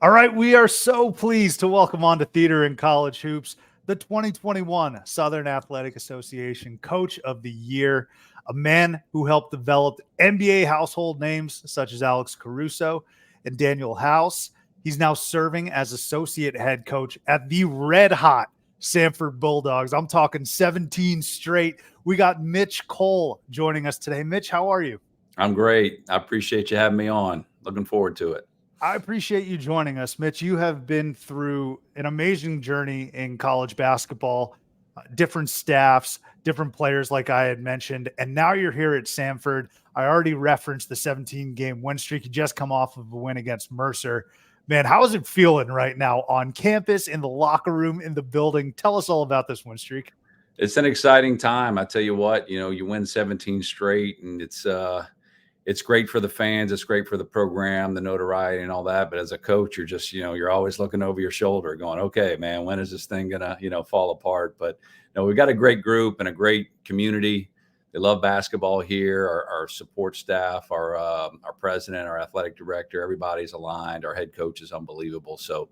All right, we are so pleased to welcome on to Theater and College Hoops the 2021 Southern Athletic Association Coach of the Year, a man who helped develop NBA household names such as Alex Caruso and Daniel House. He's now serving as associate head coach at the red hot Samford Bulldogs. I'm talking 17 straight. We got Mitch Cole joining us today. Mitch, how are you? I'm great. I appreciate you having me on. Looking forward to it. I appreciate you joining us, Mitch. You have been through an amazing journey in college basketball, different staffs, different players, like I had mentioned, and now you're here at Samford. I already referenced the 17-game win streak. You just come off of a win against Mercer. Man, how is it feeling right now on campus, in the locker room, in the building? Tell us all about this win streak. It's an exciting time. I tell you what, you win 17 straight, and it's great for the fans. It's great for the program, the notoriety and all that. But as a coach, you're just, you're always looking over your shoulder going, okay, man, when is this thing going to, fall apart? But no, we've got a great group and a great community. They love basketball here. Our support staff, our president, our athletic director, everybody's aligned. Our head coach is unbelievable. So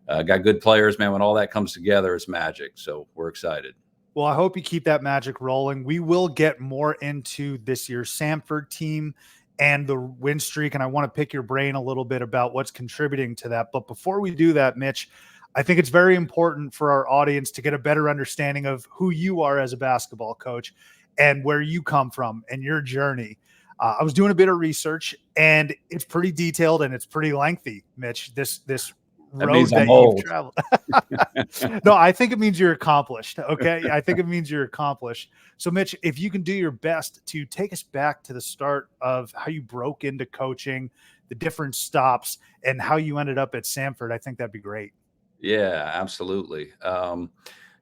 got good players, man. When all that comes together, it's magic. So we're excited. Well, I hope you keep that magic rolling. We will get more into this year's Samford team and the win streak, and I want to pick your brain a little bit about what's contributing to that. But before we do that, Mitch, I think it's very important for our audience to get a better understanding of who you are as a basketball coach and where you come from and your journey. I was doing a bit of research, and it's pretty detailed and it's pretty lengthy, Mitch, this road that you've traveled. No, I think it means you're accomplished. Okay. I think it means you're accomplished. So Mitch, if you can do your best to take us back to the start of how you broke into coaching, the different stops, and how you ended up at Samford, I think that'd be great. Yeah, absolutely. From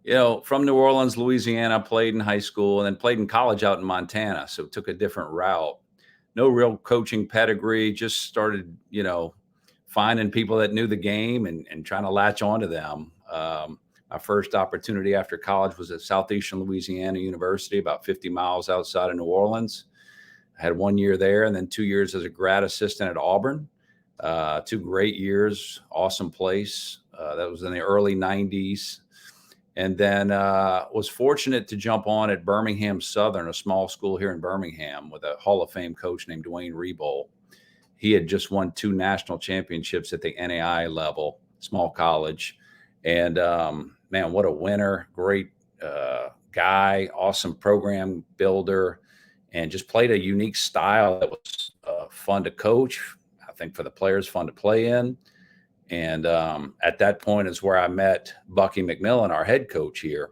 New Orleans, Louisiana, played in high school and then played in college out in Montana. So took a different route. No real coaching pedigree, just started, finding people that knew the game and trying to latch onto them. My first opportunity after college was at Southeastern Louisiana University, about 50 miles outside of New Orleans. I had 1 year there and then 2 years as a grad assistant at Auburn. 2 great years, awesome place. That was in the early 90s. And then was fortunate to jump on at Birmingham Southern, a small school here in Birmingham, with a Hall of Fame coach named Dwayne Rebold. He had just won 2 national championships at the NAI level, small college. And man, what a winner. Great guy, awesome program builder, and just played a unique style that was fun to coach. I think for the players, fun to play in. And at that point is where I met Bucky McMillan, our head coach here.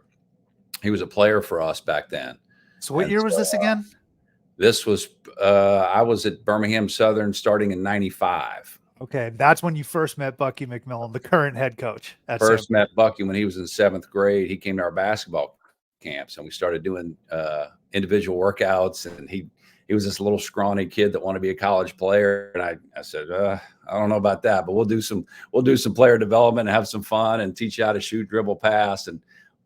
He was a player for us back then. So what year was this again? This was, I was at Birmingham Southern starting in 95. Okay. That's when you first met Bucky McMillan, the current head coach. First met Bucky when he was in 7th grade. He came to our basketball camps and we started doing individual workouts, and he was this little scrawny kid that wanted to be a college player. And I said, I don't know about that, but we'll do some player development and have some fun and teach you how to shoot, dribble, pass. And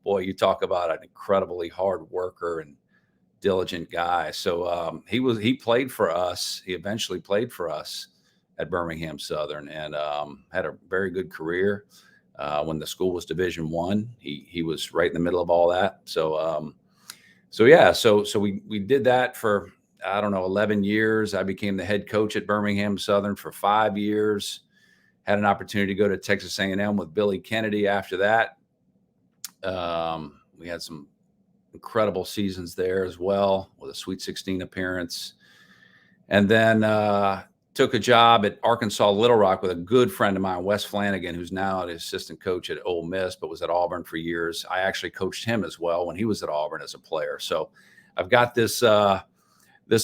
boy, you talk about an incredibly hard worker and diligent guy. So he played for us. He eventually played for us at Birmingham Southern and had a very good career. When the school was Division I, he was right in the middle of all that. So we did that for, 11 years. I became the head coach at Birmingham Southern for 5 years. Had an opportunity to go to Texas A&M with Billy Kennedy after that. We had some incredible seasons there as well, with a Sweet 16 appearance. And then took a job at Arkansas Little Rock with a good friend of mine, Wes Flanagan, who's now an assistant coach at Ole Miss, but was at Auburn for years. I actually coached him as well when he was at Auburn as a player. So I've got this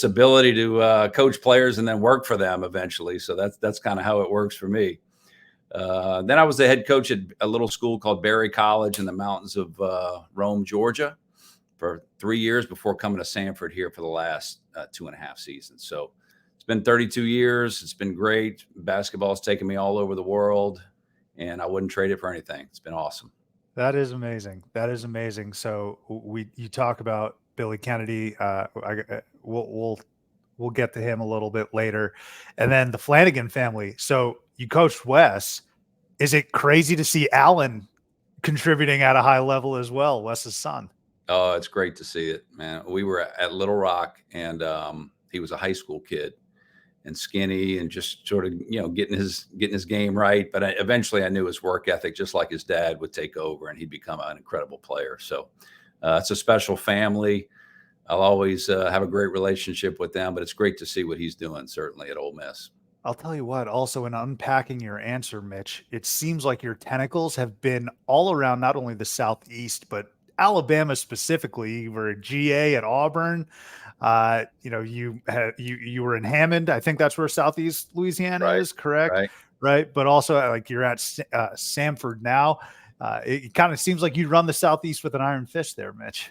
ability to coach players and then work for them eventually. So that's kind of how it works for me. Then I was the head coach at a little school called Berry College in the mountains of Rome, Georgia, for 3 years before coming to Samford here for the last 2.5 seasons. So it's been 32 years. It's been great. Basketball's taken me all over the world, and I wouldn't trade it for anything. It's been awesome. That is amazing. That is amazing. So you talk about Billy Kennedy. We'll get to him a little bit later, and then the Flanagan family. So you coached Wes. Is it crazy to see Allen contributing at a high level as well, Wes's son? Oh, it's great to see it, man. We were at Little Rock, and he was a high school kid and skinny and just sort of, getting his game right. But eventually I knew his work ethic, just like his dad, would take over and he'd become an incredible player. So it's a special family. I'll always have a great relationship with them, but it's great to see what he's doing, certainly at Ole Miss. I'll tell you what, also in unpacking your answer, Mitch, it seems like your tentacles have been all around not only the Southeast, but Alabama specifically. You were a GA at Auburn. You were in Hammond. I think that's where Southeast Louisiana Right. is, correct? Right. Right. But also, like, you're at Samford now. It kind of seems like you run the Southeast with an iron fist there, Mitch.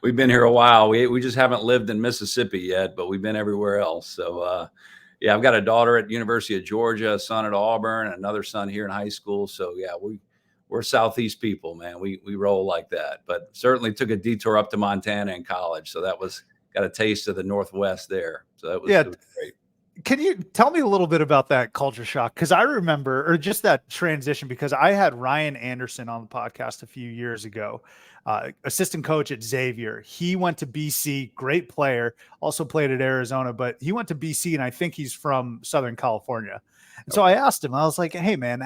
We've been here a while. We just haven't lived in Mississippi yet, but we've been everywhere else. So yeah, I've got a daughter at University of Georgia, a son at Auburn, and another son here in high school. So yeah, we're Southeast people, man. We roll like that. But certainly took a detour up to Montana in college, so that was got a taste of the Northwest there. So it was great. Can you tell me a little bit about that culture shock? Because I remember, or just that transition, because I had Ryan Anderson on the podcast a few years ago, assistant coach at Xavier. He went to BC, great player, also played at Arizona, but he went to BC, and I think he's from Southern California. And so I asked him, I was like, hey, man,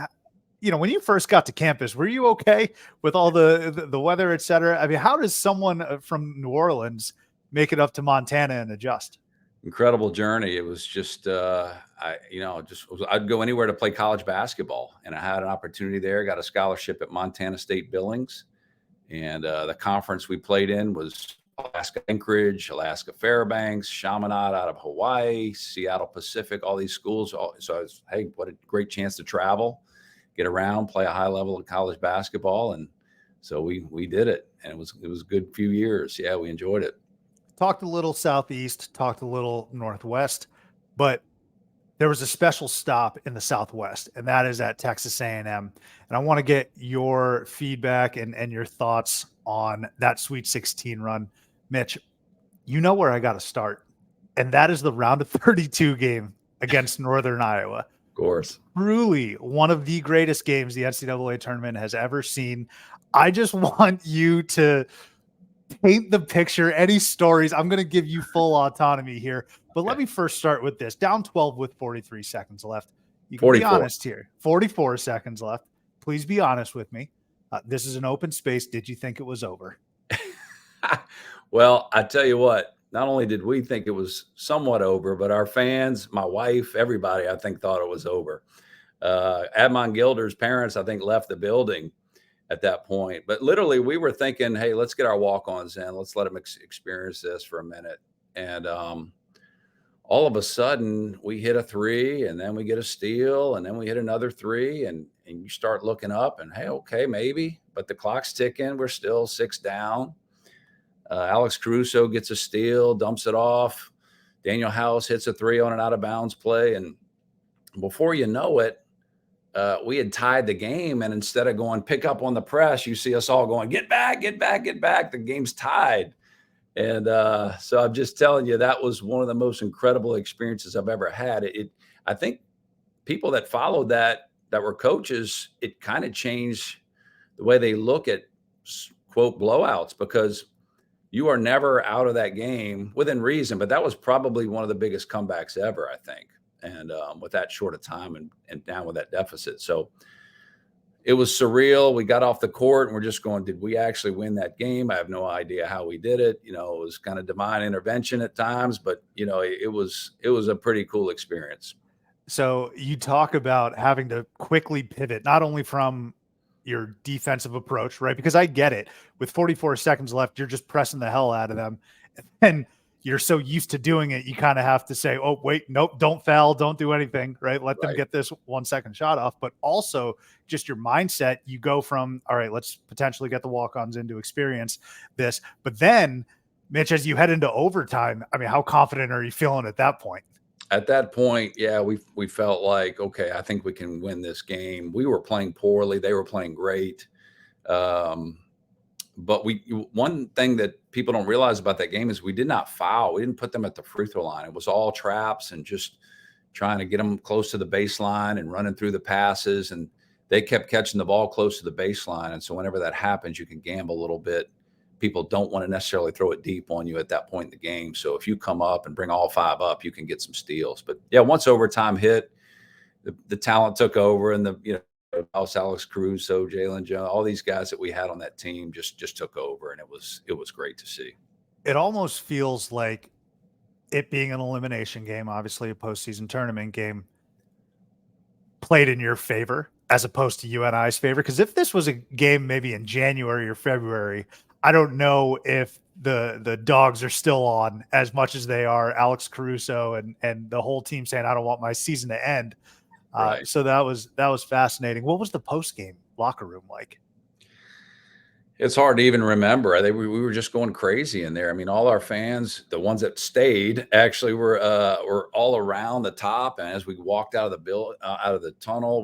when you first got to campus, were you okay with all the weather, et cetera? I mean, how does someone from New Orleans make it up to Montana and adjust? Incredible journey. It was just, I'd go anywhere to play college basketball, and I had an opportunity there. Got a scholarship at Montana State Billings, and the conference we played in was Alaska Anchorage, Alaska Fairbanks, Chaminade out of Hawaii, Seattle Pacific, all these schools. So I was, hey, what a great chance to travel, get around, play a high level of college basketball, and so we did it, and it was a good few years. Yeah, we enjoyed it. Talked a little Southeast, talked a little Northwest, but there was a special stop in the Southwest, and that is at Texas A&M. And I want to get your feedback and your thoughts on that Sweet 16 run. Mitch, you know where I got to start, and that is the round of 32 game against Northern Iowa. Of course. Truly one of the greatest games the NCAA tournament has ever seen. I just want you to paint the picture, any stories. I'm going to give you full autonomy here, but let me first start with this. Down 12 with 43 seconds left. You can 44. be honest here. 44 seconds left. Please be honest with me. This is an open space. Did you think it was over? Well, I tell you what, not only did we think it was somewhat over, but our fans, my wife, everybody, I think thought it was over. Admon Gilder's parents, I think, left the building at that point. But literally we were thinking, hey, let's get our walk-ons in. Let's let them experience this for a minute. And all of a sudden we hit a three, and then we get a steal, and then we hit another three, and you start looking up and, hey, okay, maybe. But the clock's ticking. We're still 6 down. Alex Caruso gets a steal, dumps it off. Daniel House hits a three on an out-of-bounds play. And before you know it, we had tied the game, and instead of going pick up on the press, you see us all going, get back, get back, get back. The game's tied. And so I'm just telling you, that was one of the most incredible experiences I've ever had. I think people that followed that were coaches, it kind of changed the way they look at, quote, blowouts, because you are never out of that game within reason. But that was probably one of the biggest comebacks ever, I think. And with that short of time and down with that deficit. So it was surreal. We got off the court and we're just going, did we actually win that game? I have no idea how we did it. It was kind of divine intervention at times, but it was a pretty cool experience. So you talk about having to quickly pivot, not only from your defensive approach, right? Because I get it. With 44 seconds left, you're just pressing the hell out of them. And you're so used to doing it, you kind of have to say, oh, wait, nope, don't foul, don't do anything, right? Let them get this 1 second shot off. But also just your mindset, you go from, all right, let's potentially get the walk-ons in to experience this. But then, Mitch, as you head into overtime, I mean, how confident are you feeling at that point? At that point, yeah, we felt like, okay, I think we can win this game. We were playing poorly. They were playing great. But one thing that people don't realize about that game is we did not foul. We didn't put them at the free throw line. It was all traps and just trying to get them close to the baseline and running through the passes. And they kept catching the ball close to the baseline. And so whenever that happens, you can gamble a little bit. People don't want to necessarily throw it deep on you at that point in the game. So if you come up and bring all 5 up, you can get some steals. But yeah, once overtime hit, the talent took over, and Alex Caruso, Jalen Jones, all these guys that we had on that team just took over, and it was great to see. It almost feels like it being an elimination game, obviously a postseason tournament game, played in your favor as opposed to UNI's favor. Because if this was a game maybe in January or February, I don't know if the dogs are still on as much as they are. Alex Caruso and the whole team saying, "I don't want my season to end." Right. So that was fascinating. What was the post game locker room like? It's hard to even remember. I think we were just going crazy in there. I mean, all our fans, the ones that stayed, actually were all around the top. And as we walked out of the out of the tunnel,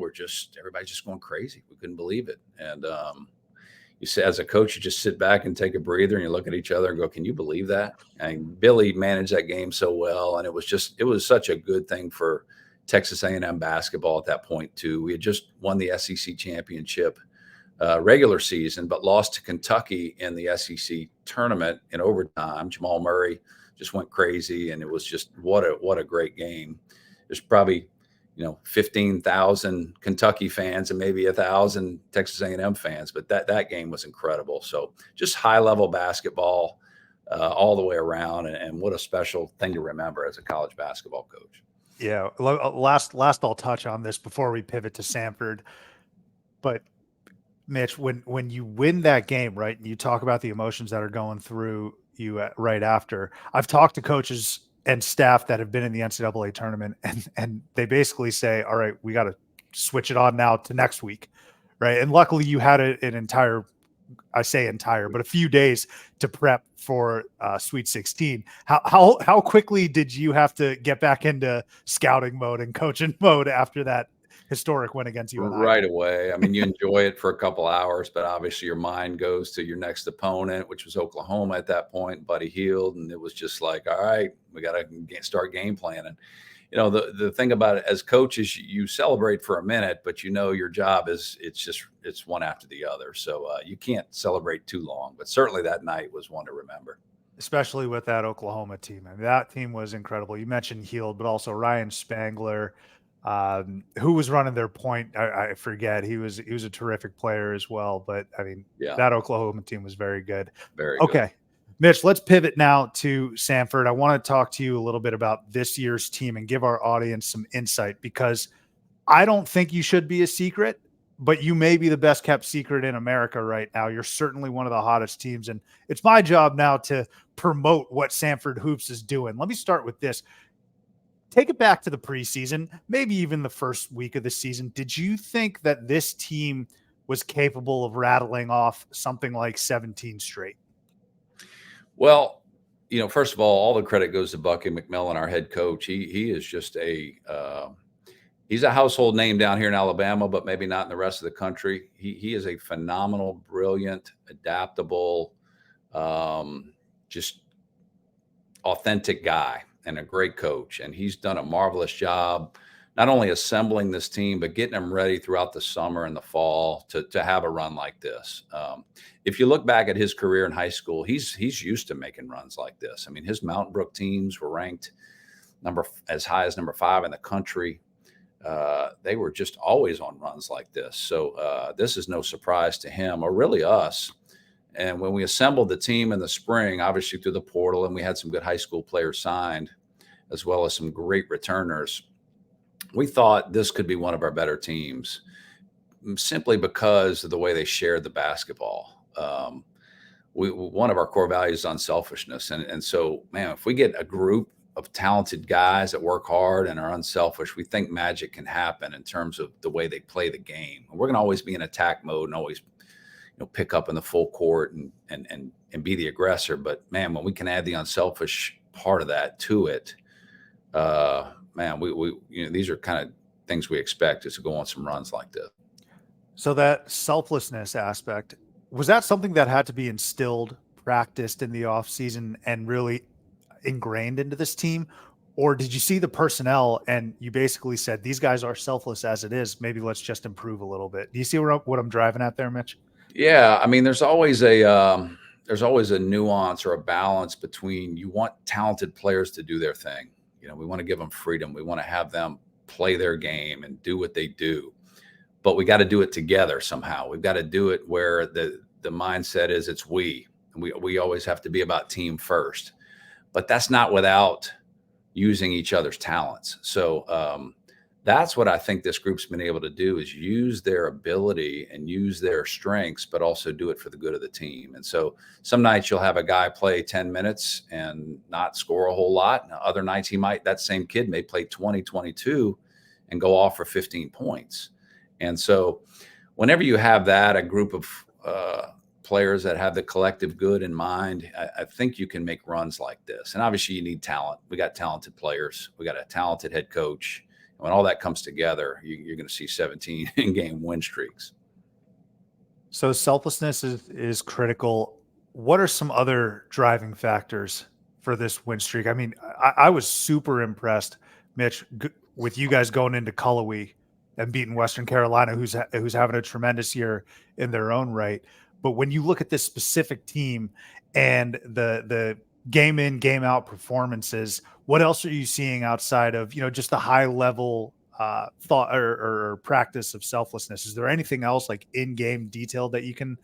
everybody's just going crazy. We couldn't believe it. And you say, as a coach, you just sit back and take a breather, and you look at each other and go, "Can you believe that?" And Billy managed that game so well, and it was such a good thing for Texas A&M basketball at that point too. We had just won the SEC championship regular season, but lost to Kentucky in the SEC tournament in overtime. Jamal Murray just went crazy, and it was just what a great game. There's probably 15,000 Kentucky fans and maybe 1,000 Texas A&M fans, but that game was incredible. So just high level basketball all the way around, and what a special thing to remember as a college basketball coach. Yeah. Last I'll touch on this before we pivot to Samford, but Mitch, when you win that game, right, and you talk about the emotions that are going through you right after, I've talked to coaches and staff that have been in the NCAA tournament, and they basically say, "All right, we got to switch it on now to next week," right? And luckily, you had an entire, I say entire, but a few days to prep for Sweet 16. How quickly did you have to get back into scouting mode and coaching mode after that historic win against UNI? Right away. I mean, you enjoy it for a couple hours, but obviously your mind goes to your next opponent, which was Oklahoma at that point, Buddy Hield. And it was just like, all right, we got to start game planning. The thing about it as coaches, you celebrate for a minute, but your job is it's one after the other. So you can't celebrate too long, but certainly that night was one to remember. Especially with that Oklahoma team. I mean, that team was incredible. You mentioned Hield, but also Ryan Spangler, who was running their point. I forget. He was a terrific player as well. But I mean, Yeah, that Oklahoma team was very good. very good. Okay, Mitch, let's pivot now to Samford. I want to talk to you a little bit about this year's team and give our audience some insight, because I don't think you should be a secret, but you may be the best kept secret in America right now. You're certainly one of the hottest teams, and it's my job now to promote what Samford Hoops is doing. Let me start with this. Take it back to the preseason, maybe even the first week of the season. Did you think that this team was capable of rattling off something like 17 straight? Well, first of all the credit goes to Bucky McMillan, our head coach. He is just he's a household name down here in Alabama, but maybe not in the rest of the country. He is a phenomenal, brilliant, adaptable, just authentic guy and a great coach. And he's done a marvelous job, not only assembling this team, but getting them ready throughout the summer and the fall to have a run like this. If you look back at his career in high school, he's used to making runs like this. I mean, his Mountain Brook teams were ranked as high as number 5 in the country. They were just always on runs like this. So this is no surprise to him, or really us. And when we assembled the team in the spring, obviously through the portal, and we had some good high school players signed, as well as some great returners, we thought this could be one of our better teams, simply because of the way they shared the basketball. One of our core values is unselfishness. And so, man, if we get a group of talented guys that work hard and are unselfish, we think magic can happen in terms of the way they play the game. We're going to always be in attack mode and always pick up in the full court and be the aggressor. But man, when we can add the unselfish part of that to it, man, these are kind of things we expect, is to go on some runs like this. So that selflessness aspect, was that something that had to be instilled, practiced in the off season, and really ingrained into this team? Or did you see the personnel and you basically said, these guys are selfless as it is. Maybe let's just improve a little bit. Do you see what I'm driving at there, Mitch? Yeah, I mean, there's always a nuance or a balance between you want talented players to do their thing. We want to give them freedom. We want to have them play their game and do what they do. But we got to do it together somehow. We've got to do it where the mindset is it's we. And we always have to be about team first. But that's not without using each other's talents. So that's what I think this group's been able to do, is use their ability and use their strengths, but also do it for the good of the team. And so some nights you'll have a guy play 10 minutes and not score a whole lot. And other nights that same kid may play 20, 22 and go off for 15 points. And so whenever you have that, a group of players that have the collective good in mind, I think you can make runs like this. And obviously you need talent. We got talented players. We got a talented head coach. And when all that comes together, you're going to see 17 game win streaks. So selflessness is critical. What are some other driving factors for this win streak? I mean, I was super impressed, Mitch, with you guys going into Cullowhee and beating Western Carolina, who's having a tremendous year in their own right. But when you look at this specific team and the game in, game out performances, what else are you seeing outside of, just the high level thought or practice of selflessness? Is there anything else like in-game detail that you can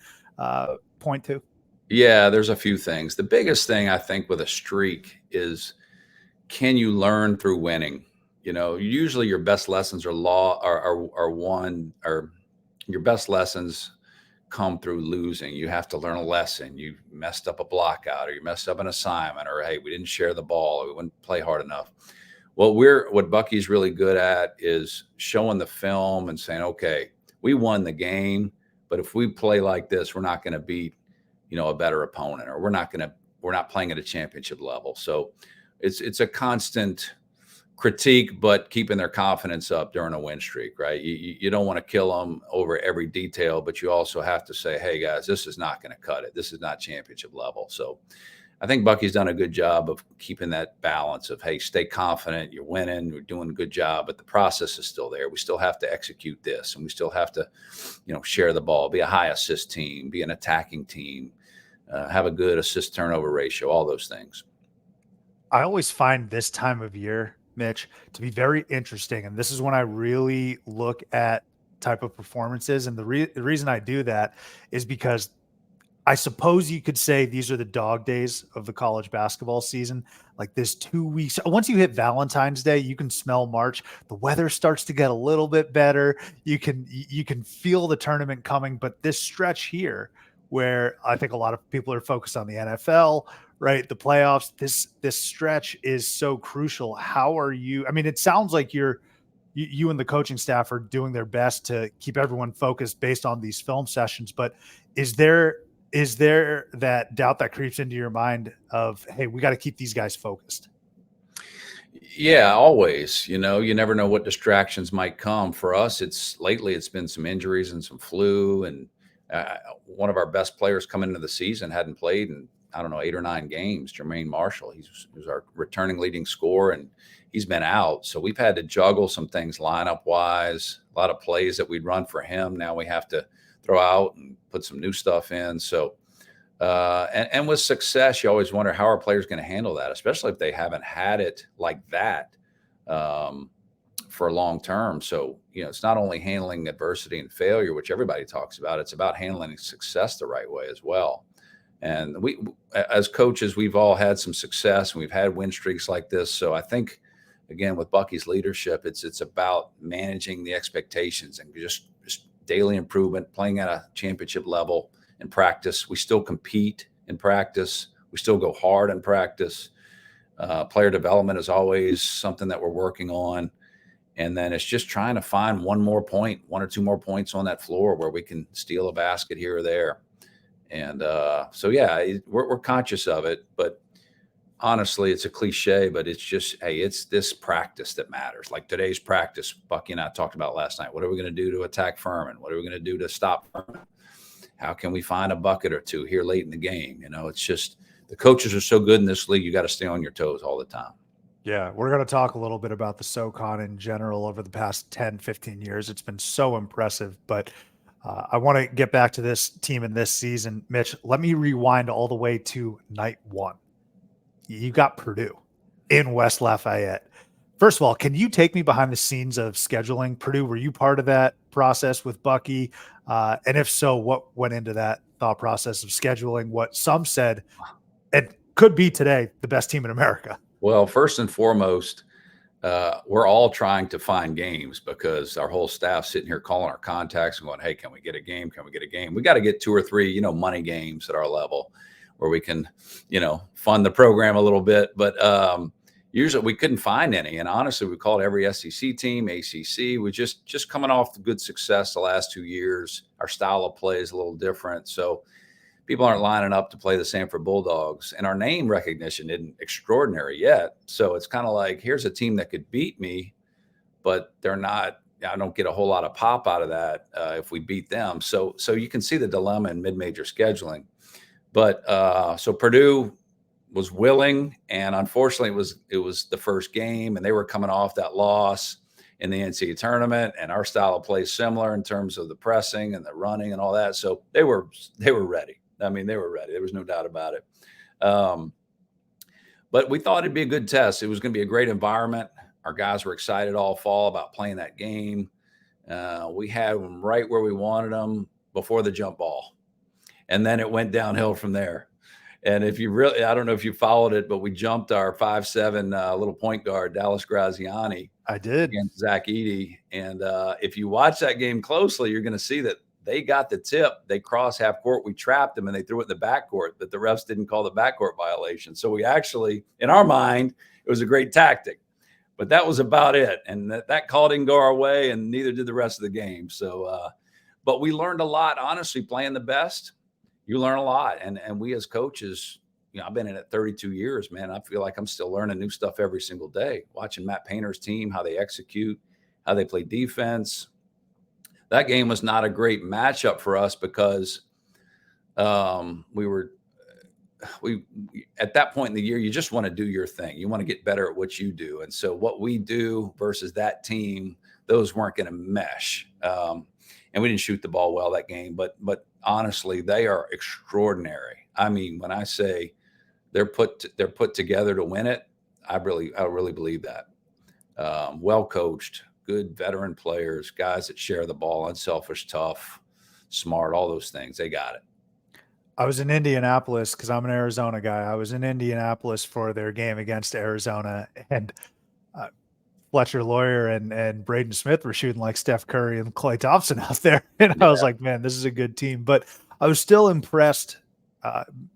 point to? Yeah, there's a few things. The biggest thing I think with a streak is, can you learn through winning? Usually your best lessons are won, or your best lessons come through losing. You have to learn a lesson. You messed up a block out, or you messed up an assignment, or hey, we didn't share the ball, or we wouldn't play hard enough. What Bucky's really good at is showing the film and saying, okay, we won the game, but if we play like this, we're not going to beat, a better opponent, or we're not playing at a championship level. So it's a constant critique, but keeping their confidence up during a win streak, right? You don't want to kill them over every detail, but you also have to say, hey guys, this is not going to cut it. This is not championship level. So I think Bucky's done a good job of keeping that balance of, hey, stay confident, you're winning, you're doing a good job, but the process is still there. We still have to execute this, and we still have to, share the ball, be a high assist team, be an attacking team, have a good assist turnover ratio, all those things. I always find this time of year, Mitch, to be very interesting. And this is when I really look at type of performances. And the reason I do that is because I suppose you could say these are the dog days of the college basketball season. Like this 2 weeks, once you hit Valentine's Day, you can smell March. The weather starts to get a little bit better. You can feel the tournament coming. But this stretch here, where I think a lot of people are focused on the NFL, right? The playoffs, this stretch is so crucial. How are you? I mean, it sounds like you and the coaching staff are doing their best to keep everyone focused based on these film sessions. But is there that doubt that creeps into your mind of, hey, we got to keep these guys focused? Yeah, always. You never know what distractions might come. For us, lately it's been some injuries and some flu, and one of our best players coming into the season hadn't played in, I don't know, 8 or 9 games. Jermaine Marshall, he was our returning leading scorer, and he's been out. So we've had to juggle some things lineup wise, a lot of plays that we'd run for him. Now we have to throw out and put some new stuff in. So, and with success, you always wonder how are players going to handle that, especially if they haven't had it like that for long term. So, it's not only handling adversity and failure, which everybody talks about, it's about handling success the right way as well. And we, as coaches, we've all had some success and we've had win streaks like this. So I think, again, with Bucky's leadership, it's about managing the expectations and just daily improvement, playing at a championship level in practice. We still compete in practice. We still go hard in practice. Player development is always something that we're working on. And then it's just trying to find one or two more points on that floor where we can steal a basket here or there. And so, yeah, we're conscious of it, but honestly, it's a cliche, but it's just, hey, it's this practice that matters. Like today's practice, Bucky and I talked about last night. What are we going to do to attack Furman? What are we going to do to stop Furman? How can we find a bucket or two here late in the game? It's just the coaches are so good in this league. You got to stay on your toes all the time. Yeah, we're going to talk a little bit about the SoCon in general over the past 10, 15 years. It's been so impressive, but I want to get back to this team in this season. Mitch, let me rewind all the way to night one. You got Purdue in West Lafayette. First of all, can you take me behind the scenes of scheduling Purdue? Were you part of that process with Bucky? And if so, what went into that thought process of scheduling what some said it could be today the best team in America? Well, first and foremost, we're all trying to find games because our whole staff sitting here calling our contacts and going, "Hey, can we get a game? Can we get a game?" We got to get 2 or 3, money games at our level where we can, fund the program a little bit. But usually we couldn't find any. And honestly, we called every SEC team, ACC. We just coming off the good success the last 2 years. Our style of play is a little different, so people aren't lining up to play the Samford Bulldogs, and our name recognition isn't extraordinary yet. So it's kind of like, here's a team that could beat me, but they're not. I don't get a whole lot of pop out of that if we beat them. So you can see the dilemma in mid-major scheduling. But so Purdue was willing, and unfortunately, it was the first game, and they were coming off that loss in the NCAA tournament, and our style of play is similar in terms of the pressing and the running and all that. So they were ready. I mean, they were ready. There was no doubt about it. But we thought it'd be a good test. It was going to be a great environment. Our guys were excited all fall about playing that game. We had them right where we wanted them before the jump ball. And then it went downhill from there. And if you really, I don't know if you followed it, but we jumped our 5'7" little point guard, Dallas Graziani. I did. Against Zach Edey. And if you watch that game closely, you're going to see that they got the tip. They crossed half court. We trapped them and they threw it in the backcourt, but the refs didn't call the backcourt violation. So we actually, in our mind, it was a great tactic, but that was about it. And that call didn't go our way, and neither did the rest of the game. So, but we learned a lot, honestly, playing the best. You learn a lot. And we as coaches, I've been in it 32 years, man. I feel like I'm still learning new stuff every single day, watching Matt Painter's team, how they execute, how they play defense. That game was not a great matchup for us because we at that point in the year, you just want to do your thing. You want to get better at what you do. And so what we do versus that team, those weren't going to mesh. And we didn't shoot the ball well that game, but honestly, they are extraordinary. I mean, when I say they're put together to win it, I really believe that. Well coached, good veteran players, guys that share the ball, unselfish, tough, smart, all those things. They got it. I was in Indianapolis because I'm an Arizona guy. I was in Indianapolis for their game against Arizona, and Fletcher Lawyer and Braden Smith were shooting like Steph Curry and Klay Thompson out there. And I was like, man, this is a good team. But I was still impressed,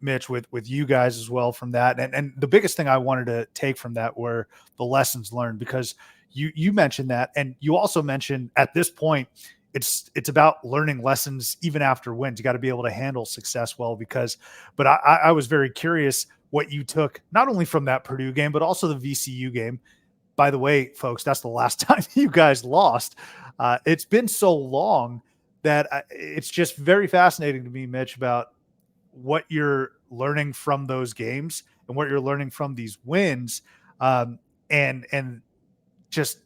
Mitch, with you guys as well from that. And the biggest thing I wanted to take from that were the lessons learned, because you mentioned that. And you also mentioned at this point, it's about learning lessons even after wins. You got to be able to handle success well, but I was very curious what you took, not only from that Purdue game, but also the VCU game. By the way, folks, that's the last time you guys lost. It's been so long that it's just very fascinating to me, Mitch, about what you're learning from those games and what you're learning from these wins, and just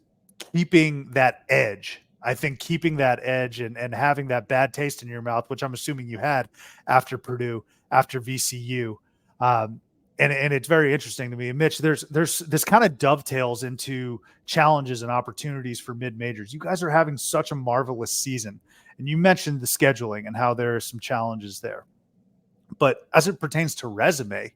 keeping that edge. I think keeping that edge and having that bad taste in your mouth, which I'm assuming you had after Purdue, after VCU. And it's very interesting to me. And Mitch, there's this kind of dovetails into challenges and opportunities for mid-majors. You guys are having such a marvelous season. And you mentioned the scheduling and how there are some challenges there. But as it pertains to resume,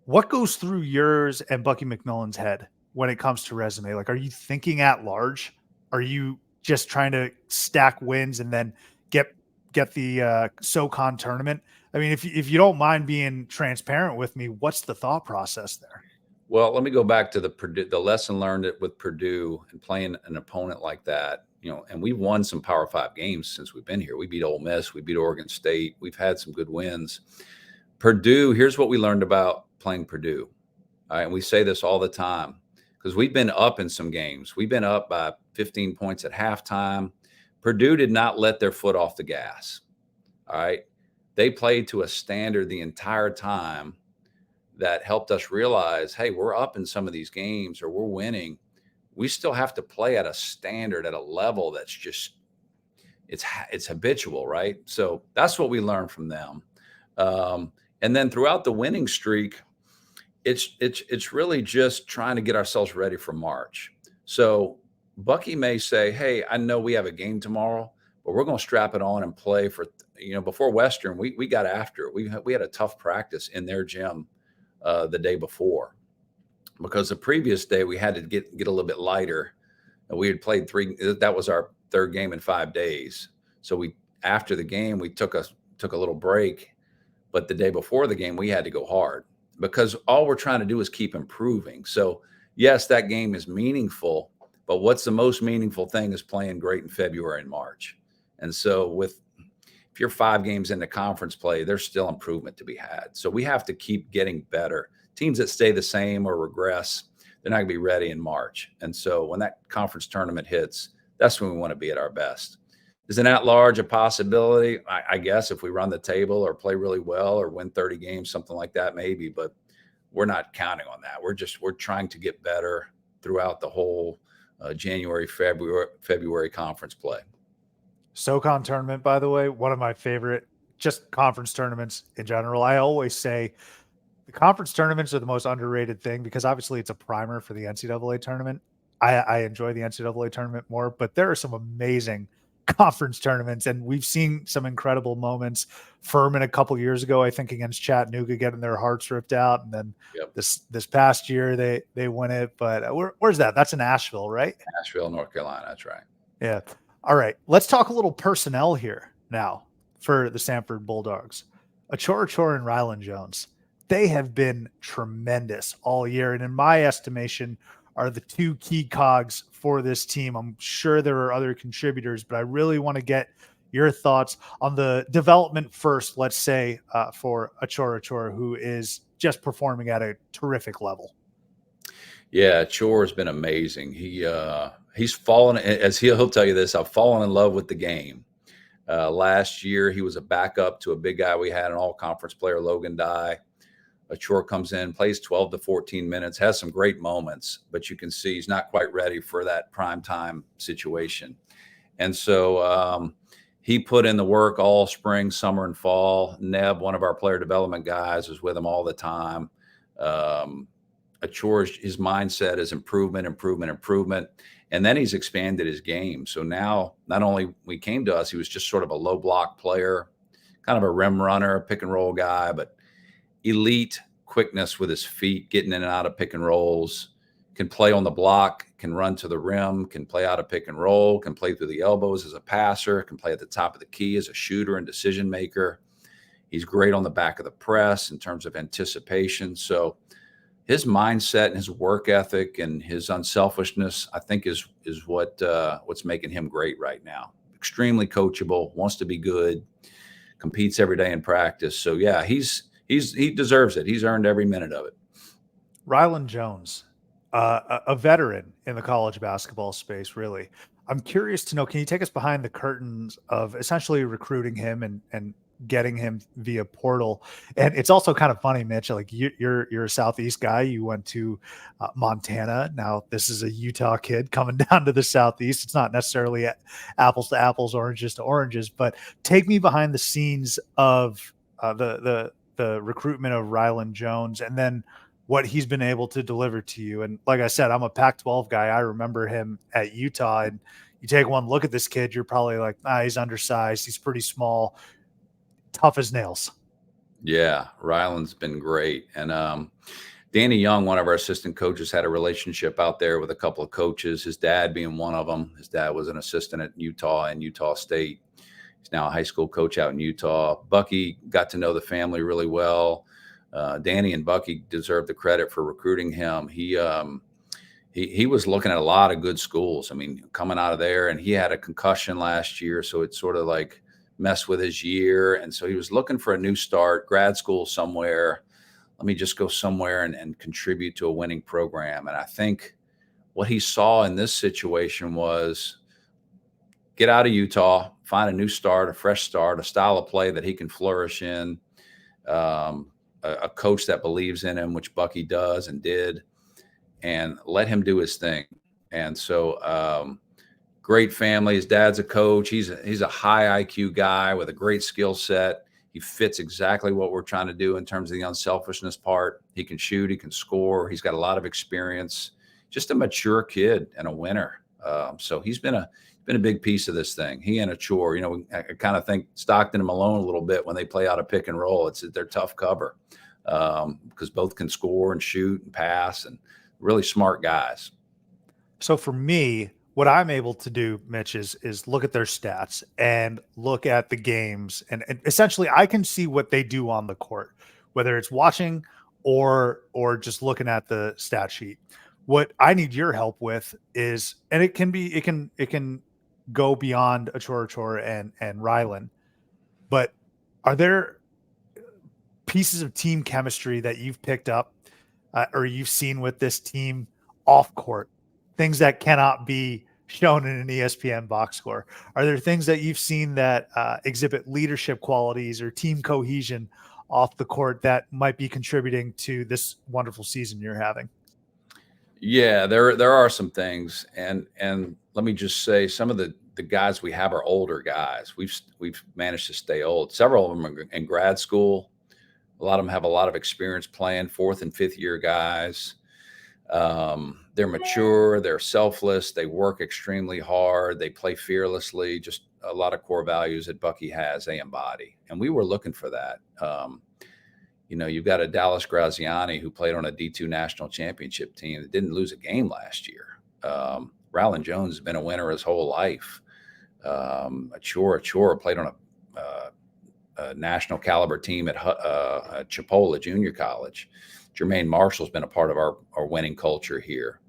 what goes through yours and Bucky McMillan's head when it comes to resume? Like, are you thinking at large? Are you just trying to stack wins and then get the SoCon tournament? I mean, if you don't mind being transparent with me, what's the thought process there? Well, let me go back to the lesson learned with Purdue and playing an opponent like that. And we've won some Power 5 games since we've been here. We beat Ole Miss, we beat Oregon State. We've had some good wins. Purdue, here's what we learned about playing Purdue. All right, and we say this all the time because we've been up in some games. We've been up by 15 points at halftime. Purdue did not let their foot off the gas. All right. They played to a standard the entire time that helped us realize, hey, we're up in some of these games or we're winning. We still have to play at a standard, at a level that's just it's habitual, right? So that's what we learned from them. And then throughout the winning streak, it's really just trying to get ourselves ready for March. So Bucky may say, "Hey, I know we have a game tomorrow, but we're going to strap it on and play for." Before Western, we got after it. We had a tough practice in their gym the day before, because the previous day we had to get a little bit lighter. And we had played three. That was our third game in 5 days. So after the game we took a little break, but the day before the game we had to go hard because all we're trying to do is keep improving. So yes, that game is meaningful, but what's the most meaningful thing is playing great in February and March. And so if you're 5 games into conference play, there's still improvement to be had. So we have to keep getting better. Teams that stay the same or regress, they're not going to be ready in March. And so when that conference tournament hits, that's when we want to be at our best. Is an at-large a possibility? I guess if we run the table or play really well or win 30 games, something like that, maybe. But we're not counting on that. We're trying to get better throughout the whole January, February conference play. SoCon tournament, by the way, one of my favorite just conference tournaments in general. I always say the conference tournaments are the most underrated thing because obviously it's a primer for the NCAA tournament. I enjoy the NCAA tournament more, but there are some amazing conference tournaments, and we've seen some incredible moments. Furman a couple years ago, I think, against Chattanooga, getting their hearts ripped out, and then Yep. this past year they win it. But where's that? That's in Asheville, right? Asheville, North Carolina. That's right. Yeah. All right. Let's talk a little personnel here now for the Samford Bulldogs. Achor Achor and Rylan Jones. They have been tremendous all year, and in my estimation, are the two key cogs for this team. I'm sure there are other contributors, but I really want to get your thoughts on the development first, let's say, for Achor Achor, who is just performing at a terrific level. Yeah, Chore has been amazing. He's fallen, as he'll tell you this, I've fallen in love with the game. Last year, he was a backup to a big guy we had, an all-conference player, Logan Dye. Achor comes in, plays 12 to 14 minutes, has some great moments, but you can see he's not quite ready for that prime time situation. And so he put in the work all spring, summer, and fall. Neb, one of our player development guys, was with him all the time. Achor's, his mindset is improvement. And then he's expanded his game. So now not only when he came to us, he was just sort of a low block player, kind of a rim runner, pick and roll guy, but elite quickness with his feet, getting in and out of pick and rolls, can play on the block, can run to the rim, can play out of pick and roll, can play through the elbows as a passer, can play at the top of the key as a shooter and decision maker. He's great on the back of the press in terms of anticipation. So his mindset and his work ethic and his unselfishness, I think, is what's making him great right now. Extremely coachable, wants to be good, competes every day in practice. So yeah, he deserves it. He's earned every minute of it. Rylan Jones, a veteran in the college basketball space, really. I'm curious to know, can you take us behind the curtains of essentially recruiting him and getting him via portal? And it's also kind of funny, Mitch, like you're a Southeast guy. You went to Montana. Now this is a Utah kid coming down to the Southeast. It's not necessarily apples to apples, oranges to oranges, but take me behind the scenes of the recruitment of Rylan Jones, and then what he's been able to deliver to you. And like I said, I'm a Pac-12 guy. I remember him at Utah, and you take one look at this kid, you're probably like, he's undersized. He's pretty small, tough as nails. Yeah, Rylan's been great. And Danny Young, one of our assistant coaches, had a relationship out there with a couple of coaches, his dad being one of them. His dad was an assistant at Utah and Utah State. He's now a high school coach out in Utah. Bucky got to know the family really well. Danny and Bucky deserve the credit for recruiting him. He was looking at a lot of good schools. I mean, coming out of there, and he had a concussion last year, so it sort of like messed with his year. And so he was looking for a new start, grad school somewhere. Let me just go somewhere and contribute to a winning program. And I think what he saw in this situation was get out of Utah, find a new start, a fresh start, a style of play that he can flourish in. a coach that believes in him, which Bucky does and did, and let him do his thing. And so, great family. His dad's a coach. He's a high IQ guy with a great skill set. He fits exactly what we're trying to do in terms of the unselfishness part. He can shoot. He can score. He's got a lot of experience. Just a mature kid and a winner. So he's been a big piece of this thing. He and Achor. I kind of think Stockton and Malone a little bit when they play out a pick and roll. They're tough cover because both can score and shoot and pass, and really smart guys. So for me, what I'm able to do, Mitch, is look at their stats and look at the games, and essentially I can see what they do on the court, whether it's watching or just looking at the stat sheet. What I need your help with is, and it can go beyond Achor Achor and Rylan, but are there pieces of team chemistry that you've picked up or you've seen with this team off court, things that cannot be shown in an ESPN box score? Are there things that you've seen that exhibit leadership qualities or team cohesion off the court that might be contributing to this wonderful season you're having? Yeah, there are some things, and let me just say, some of the guys we have are older guys. We've managed to stay old. Several of them are in grad school. A lot of them have a lot of experience playing, 4th and 5th year guys. They're mature, they're selfless, they work extremely hard, they play fearlessly, just a lot of core values that Bucky has, they embody. And we were looking for that. You've got a Dallas Graziani who played on a D2 national championship team that didn't lose a game last year. Rylan Jones has been a winner his whole life. Achor played on a national caliber team at Chipola Junior College. Jermaine Marshall's been a part of our winning culture here.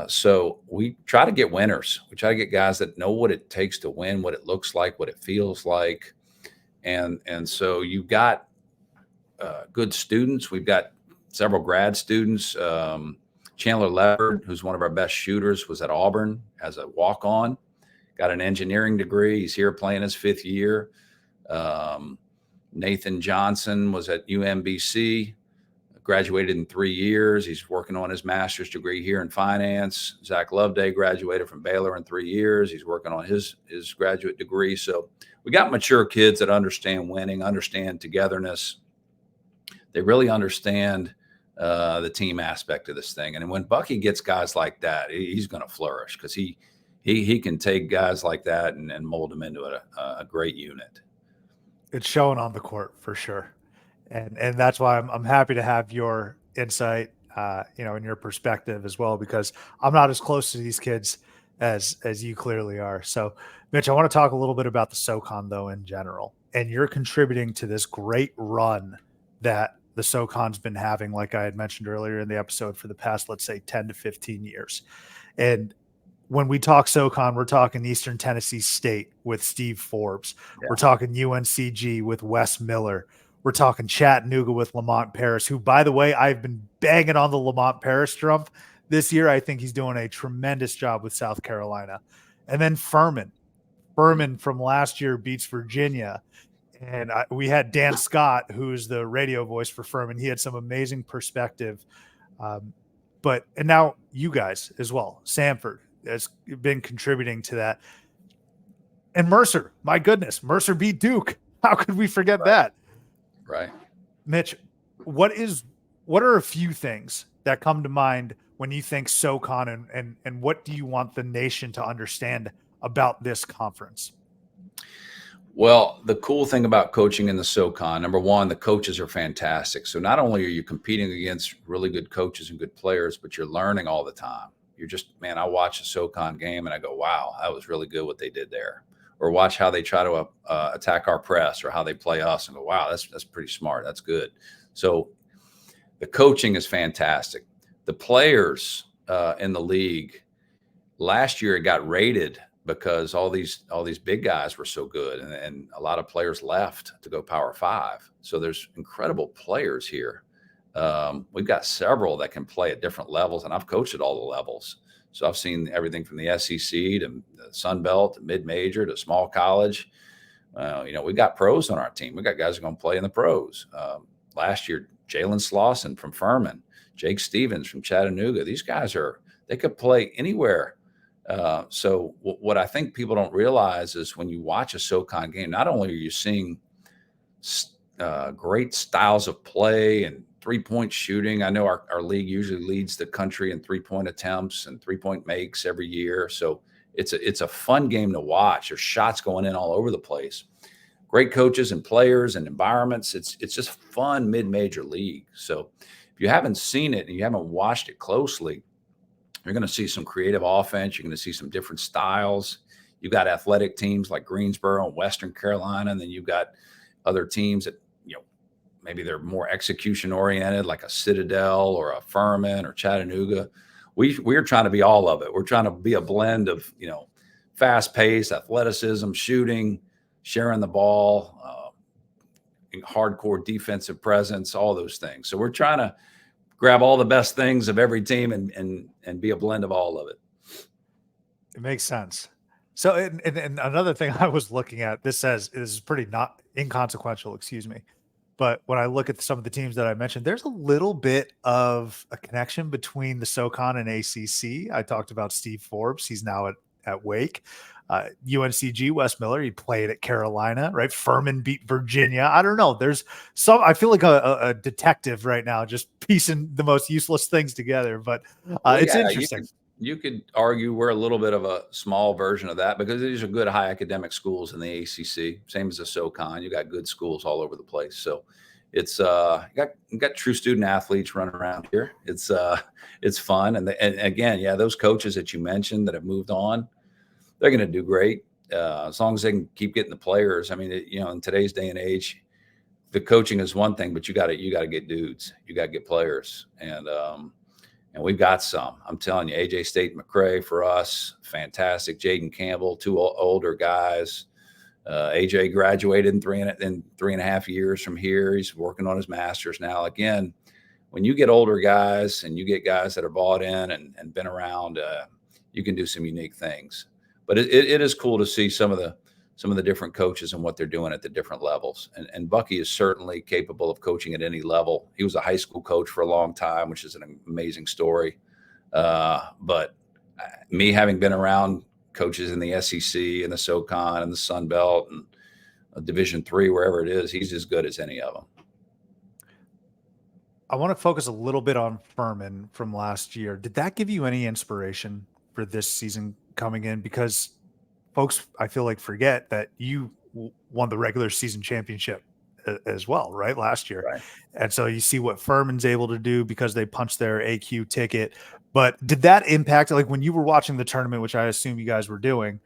So we try to get winners. We try to get guys that know what it takes to win, what it looks like, what it feels like. And so you've got good students. We've got several grad students. Chandler Leopard, who's one of our best shooters, was at Auburn as a walk-on, got an engineering degree. He's here playing his 5th year. Nathan Johnson was at UMBC, graduated in 3 years. He's working on his master's degree here in finance. Zach Loveday graduated from Baylor in 3 years. He's working on his graduate degree. So we got mature kids that understand winning, understand togetherness. They really understand the team aspect of this thing. And when Bucky gets guys like that, he's going to flourish because he can take guys like that and mold them into a great unit. It's showing on the court for sure. And that's why I'm happy to have your insight, and your perspective as well, because I'm not as close to these kids as you clearly are. So, Mitch, I want to talk a little bit about the SoCon though in general, and you're contributing to this great run that the SoCon's been having, like I had mentioned earlier in the episode, for the past, let's say, 10 to 15 years. And when we talk SoCon, we're talking Eastern Tennessee State with Steve Forbes. Yeah. We're talking UNCG with Wes Miller. We're talking Chattanooga with Lamont Paris, who, by the way, I've been banging on the Lamont Paris drum this year. I think he's doing a tremendous job with South Carolina. And then Furman from last year beats Virginia. And we had Dan Scott, who's the radio voice for Furman. He had some amazing perspective. And now you guys as well. Samford has been contributing to that. And Mercer, my goodness, Mercer beat Duke. How could we forget that? Right. Mitch, what are a few things that come to mind when you think SoCon, and what do you want the nation to understand about this conference? Well, the cool thing about coaching in the SoCon, number one, the coaches are fantastic. So not only are you competing against really good coaches and good players, but you're learning all the time. You're just, man, I watch a SoCon game and I go, wow, that was really good what they did there. Or watch how they try to attack our press, or how they play us, and go, wow, that's pretty smart. That's good. So the coaching is fantastic. The players in the league, last year it got rated because all these big guys were so good, and a lot of players left to go Power 5. So there's incredible players here. We've got several that can play at different levels, and I've coached at all the levels. So I've seen everything from the SEC to the Sun Belt to mid-major to small college. We got pros on our team. We got guys who are going to play in the pros, last year, Jalen Slauson from Furman, Jake Stevens from Chattanooga. These guys they could play anywhere. So what I think people don't realize is when you watch a SoCon game, not only are you seeing great styles of play and 3-point shooting. I know our league usually leads the country in 3-point attempts and 3-point makes every year. So it's a fun game to watch. There's shots going in all over the place. Great coaches and players and environments. It's just fun mid-major league. So if you haven't seen it and you haven't watched it closely, you're going to see some creative offense. You're going to see some different styles. You've got athletic teams like Greensboro and Western Carolina, and then you've got other teams that, maybe they're more execution oriented, like a Citadel or a Furman or Chattanooga. We're trying to be all of it. We're trying to be a blend of, fast pace, athleticism, shooting, sharing the ball, hardcore defensive presence, all those things. So we're trying to grab all the best things of every team and be a blend of all of it. It makes sense. So, and another thing I was looking at, this is pretty not inconsequential, excuse me. But when I look at some of the teams that I mentioned, there's a little bit of a connection between the SoCon and ACC. I talked about Steve Forbes. He's now at Wake. UNCG, Wes Miller, he played at Carolina, right? Furman beat Virginia. I don't know. There's I feel like a detective right now, just piecing the most useless things together. But it's interesting. You could argue we're a little bit of a small version of that because these are good high academic schools in the ACC, same as the SoCon. You got good schools all over the place. So it's you got true student athletes running around here. It's fun. And again, those coaches that you mentioned that have moved on, they're going to do great as long as they can keep getting the players. I mean, in today's day and age, the coaching is one thing, but you got to get dudes, you got to get players. And we've got some. I'm telling you, AJ State McCray for us, fantastic. Jaden Campbell, two older guys. AJ graduated in three and a half years from here. He's working on his master's now. Again, when you get older guys and you get guys that are bought in and been around, you can do some unique things. But it is cool to see some of the different coaches and what they're doing at the different levels. And Bucky is certainly capable of coaching at any level. He was a high school coach for a long time, which is an amazing story. But me having been around coaches in the SEC and the SoCon and the Sun Belt and Division III, wherever it is, he's as good as any of them. I want to focus a little bit on Furman from last year. Did that give you any inspiration for this season coming in? Because folks, I feel like, forget that you won the regular season championship as well, right? Last year. Right. And so you see what Furman's able to do because they punched their AQ ticket. But did that impact, like when you were watching the tournament, which I assume you guys were doing,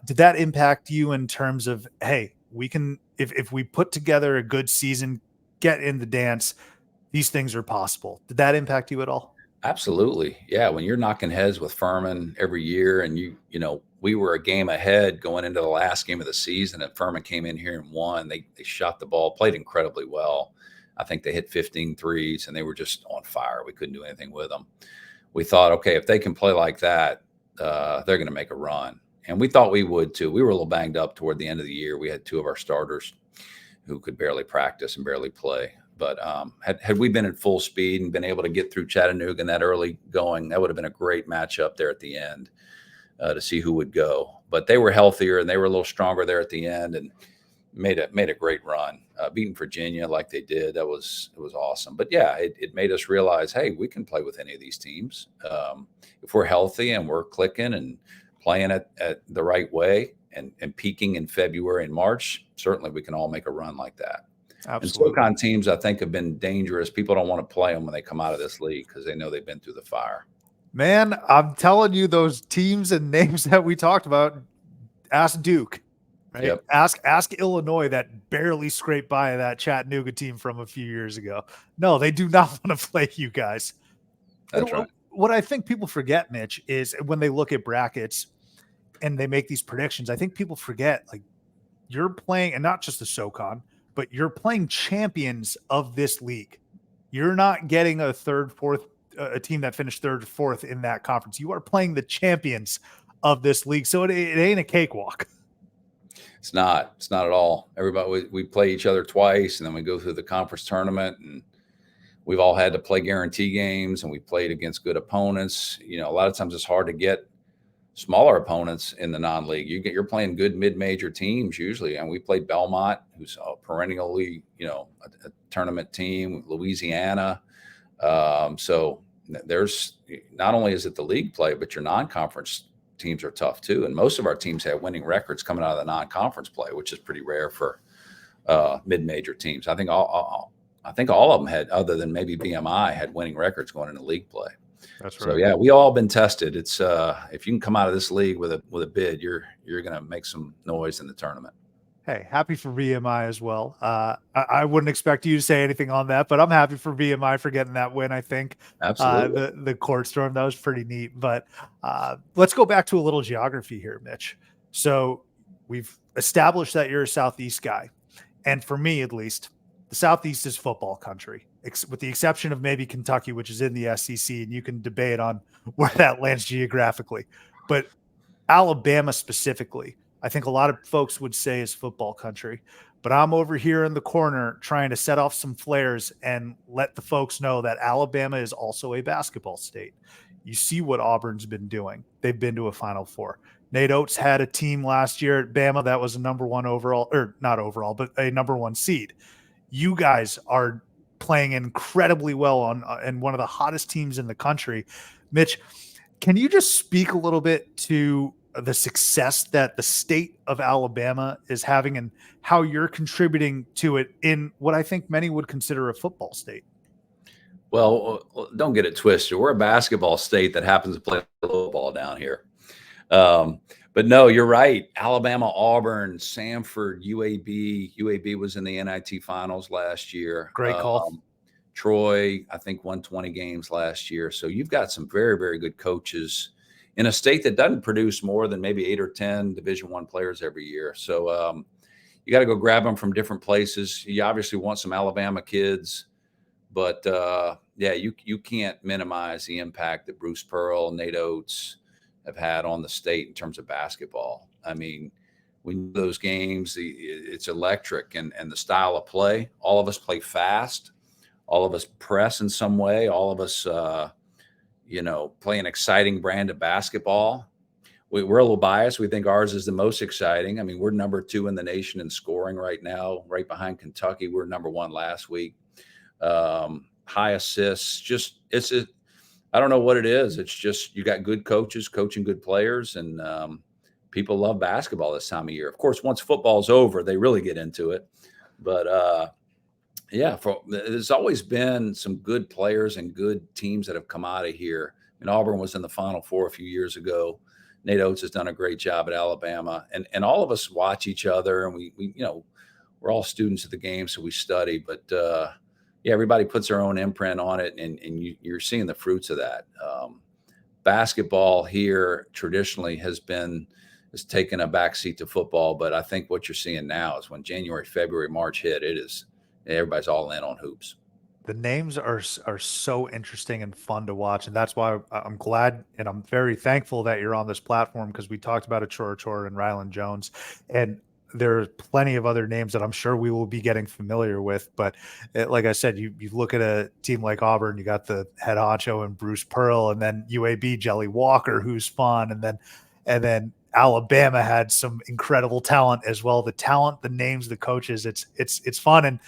did that impact you in terms of, hey, we can, if we put together a good season, get in the dance, these things are possible? Did that impact you at all? Absolutely. Yeah. When you're knocking heads with Furman every year and we were a game ahead going into the last game of the season and Furman came in here and won. They shot the ball, played incredibly well. I think they hit 15 threes and they were just on fire. We couldn't do anything with them. We thought, okay, if they can play like that, they're going to make a run. And we thought we would too. We were a little banged up toward the end of the year. We had two of our starters who could barely practice and barely play. But had we been at full speed and been able to get through Chattanooga in that early going, that would have been a great matchup there at the end to see who would go. But they were healthier and they were a little stronger there at the end and made a great run. Beating Virginia like they did, it was awesome. But yeah, it made us realize, hey, we can play with any of these teams if we're healthy and we're clicking and playing at the right way and peaking in February and March. Certainly, we can all make a run like that. Absolutely. And SoCon teams, I think, have been dangerous. People don't want to play them when they come out of this league because they know they've been through the fire. Man, I'm telling you, those teams and names that we talked about, ask Duke, right? Yep. Ask Illinois, that barely scraped by that Chattanooga team from a few years ago. No, they do not want to play you guys. That's right. What I think people forget, Mitch, is when they look at brackets and they make these predictions, I think people forget, like, you're playing, and not just the SoCon, but you're playing champions of this league. You're not getting a team that finished third or fourth in that conference. You are playing the champions of this league. So it ain't a cakewalk. It's not. It's not at all. Everybody, we play each other twice, and then we go through the conference tournament, and we've all had to play guarantee games, and we played against good opponents. A lot of times it's hard to get smaller opponents in the non-league. You're playing good mid-major teams usually, and we played Belmont, who's a perennially, a tournament team. Louisiana. So there's not only is it the league play, but your non-conference teams are tough too. And most of our teams have winning records coming out of the non-conference play, which is pretty rare for mid-major teams. I think all of them had, other than maybe BMI, had winning records going into league play. That's So right. yeah, we all been tested. It's if you can come out of this league with a bid, you're going to make some noise in the tournament. Hey, happy for VMI as well. I wouldn't expect you to say anything on that, but I'm happy for VMI for getting that win. I think Absolutely. the court storm, that was pretty neat. But let's go back to a little geography here, Mitch. So we've established that you're a Southeast guy, and for me at least, the Southeast is football country, with the exception of maybe Kentucky, which is in the SEC, and you can debate on where that lands geographically. But Alabama specifically, I think a lot of folks would say is football country, but I'm over here in the corner trying to set off some flares and let the folks know that Alabama is also a basketball state. You see what Auburn's been doing. They've been to a Final Four. Nate Oates had a team last year at Bama that was a number one overall, or not overall, but a number one seed. You guys are playing incredibly well on and one of the hottest teams in the country. Mitch, can you just speak a little bit to the success that the state of Alabama is having and how you're contributing to it in what I think many would consider a football state? Well, don't get it twisted. We're a basketball state that happens to play football down here. But no, you're right. Alabama, Auburn, Samford, UAB. UAB was in the NIT finals last year. Great call. Troy, I think, won 20 games last year. So you've got some very, very good coaches in a state that doesn't produce more than maybe 8 or 10 Division I players every year. So you got to go grab them from different places. You obviously want some Alabama kids, but yeah, you can't minimize the impact that Bruce Pearl, Nate Oates have had on the state in terms of basketball. I mean, when those games, it's electric, and the style of play. All of us play fast. All of us press in some way. All of us, play an exciting brand of basketball. We're a little biased. We think ours is the most exciting. I mean, we're number 2 in the nation in scoring right now, right behind Kentucky. We're number 1 last week. High assists. I don't know what it is. It's just you got good coaches coaching good players, and people love basketball this time of year. Of course, once football's over, they really get into it. But yeah, there's always been some good players and good teams that have come out of here. And Auburn was in the Final Four a few years ago. Nate Oates has done a great job at Alabama, and all of us watch each other, and we we're all students of the game, so we study. But yeah, everybody puts their own imprint on it, and you're seeing the fruits of that. Basketball here traditionally has taken a backseat to football, but I think what you're seeing now is when January, February, March hit, everybody's all in on hoops. The names are so interesting and fun to watch, and that's why I'm glad and I'm very thankful that you're on this platform, because we talked about Achor Achor and Rylan Jones, and there are plenty of other names that I'm sure we will be getting familiar with. But like I said, you look at a team like Auburn, you got the head honcho and Bruce Pearl, and then UAB Jelly Walker, who's fun, and then Alabama had some incredible talent as well. The talent, the names, the coaches, it's fun. And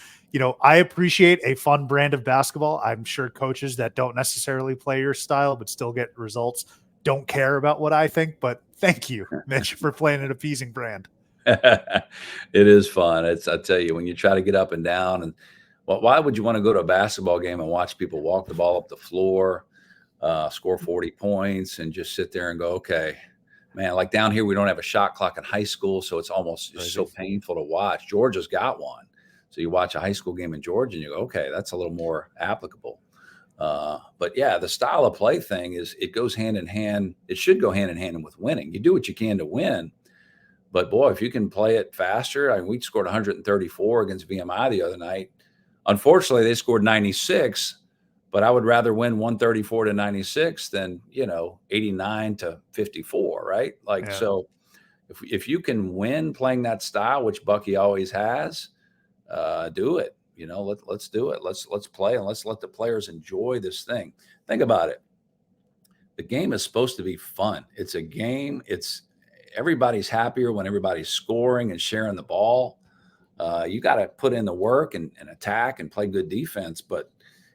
I appreciate a fun brand of basketball. I'm sure coaches that don't necessarily play your style but still get results don't care about what I think. But thank you, Mitch, for playing an appeasing brand. It is fun. I tell you, when you try to get up and down, and why would you want to go to a basketball game and watch people walk the ball up the floor, score 40 points, and just sit there and go, okay, man, like down here, we don't have a shot clock in high school, so it's almost just so painful to watch. Georgia's got one. So you watch a high school game in Georgia and you go, okay, that's a little more applicable. But yeah, the style of play thing it goes hand in hand. It should go hand in hand with winning. You do what you can to win. But boy, if you can play it faster, we scored 134 against VMI the other night. Unfortunately, they scored 96, but I would rather win 134 to 96 than, 89 to 54, right? So If you can win playing that style, which Bucky always has, do it. Let's do it. Let's play, and let's let the players enjoy this thing. Think about it. The game is supposed to be fun. It's a game. Everybody's happier when everybody's scoring and sharing the ball. You got to put in the work and attack and play good defense, but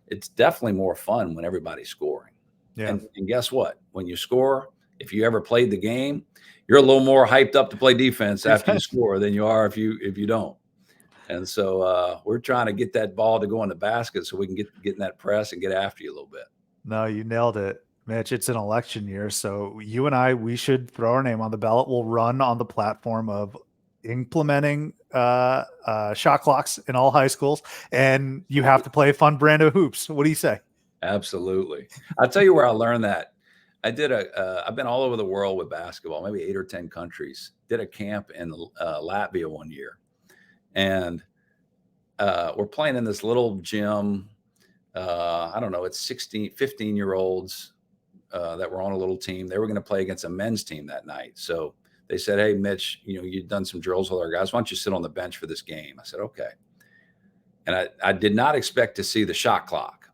it's definitely more fun when everybody's scoring. Yeah. And guess what? When you score, if you ever played the game, you're a little more hyped up to play defense after you score than you are if you don't. And so we're trying to get that ball to go in the basket so we can get in that press and get after you a little bit. No, you nailed it, Mitch. It's an election year, so you and we should throw our name on the ballot. We'll run on the platform of implementing shot clocks in all high schools, and you have to play a fun brand of hoops. What do you say? Absolutely. I'll tell you where I learned that. I've been all over the world with basketball, maybe 8 or 10 countries. Did a camp in Latvia one year, and we're playing in this little gym. I don't know, it's 15-year-olds that were on a little team. They were going to play against a men's team that night. So they said, "Hey, Mitch, you've done some drills with our guys. Why don't you sit on the bench for this game?" I said, "Okay." And I did not expect to see the shot clock.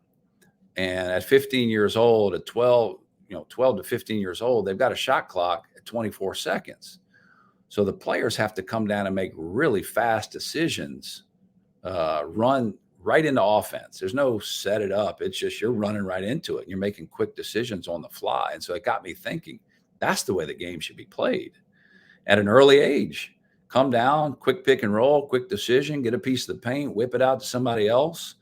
And at 15 years old, at 12 to 15 years old, they've got a shot clock at 24 seconds. So the players have to come down and make really fast decisions, run right into offense. There's no set it up. It's just you're running right into it. And you're making quick decisions on the fly. And so it got me thinking, that's the way the game should be played at an early age. Come down, quick pick and roll, quick decision, get a piece of the paint, whip it out to somebody else.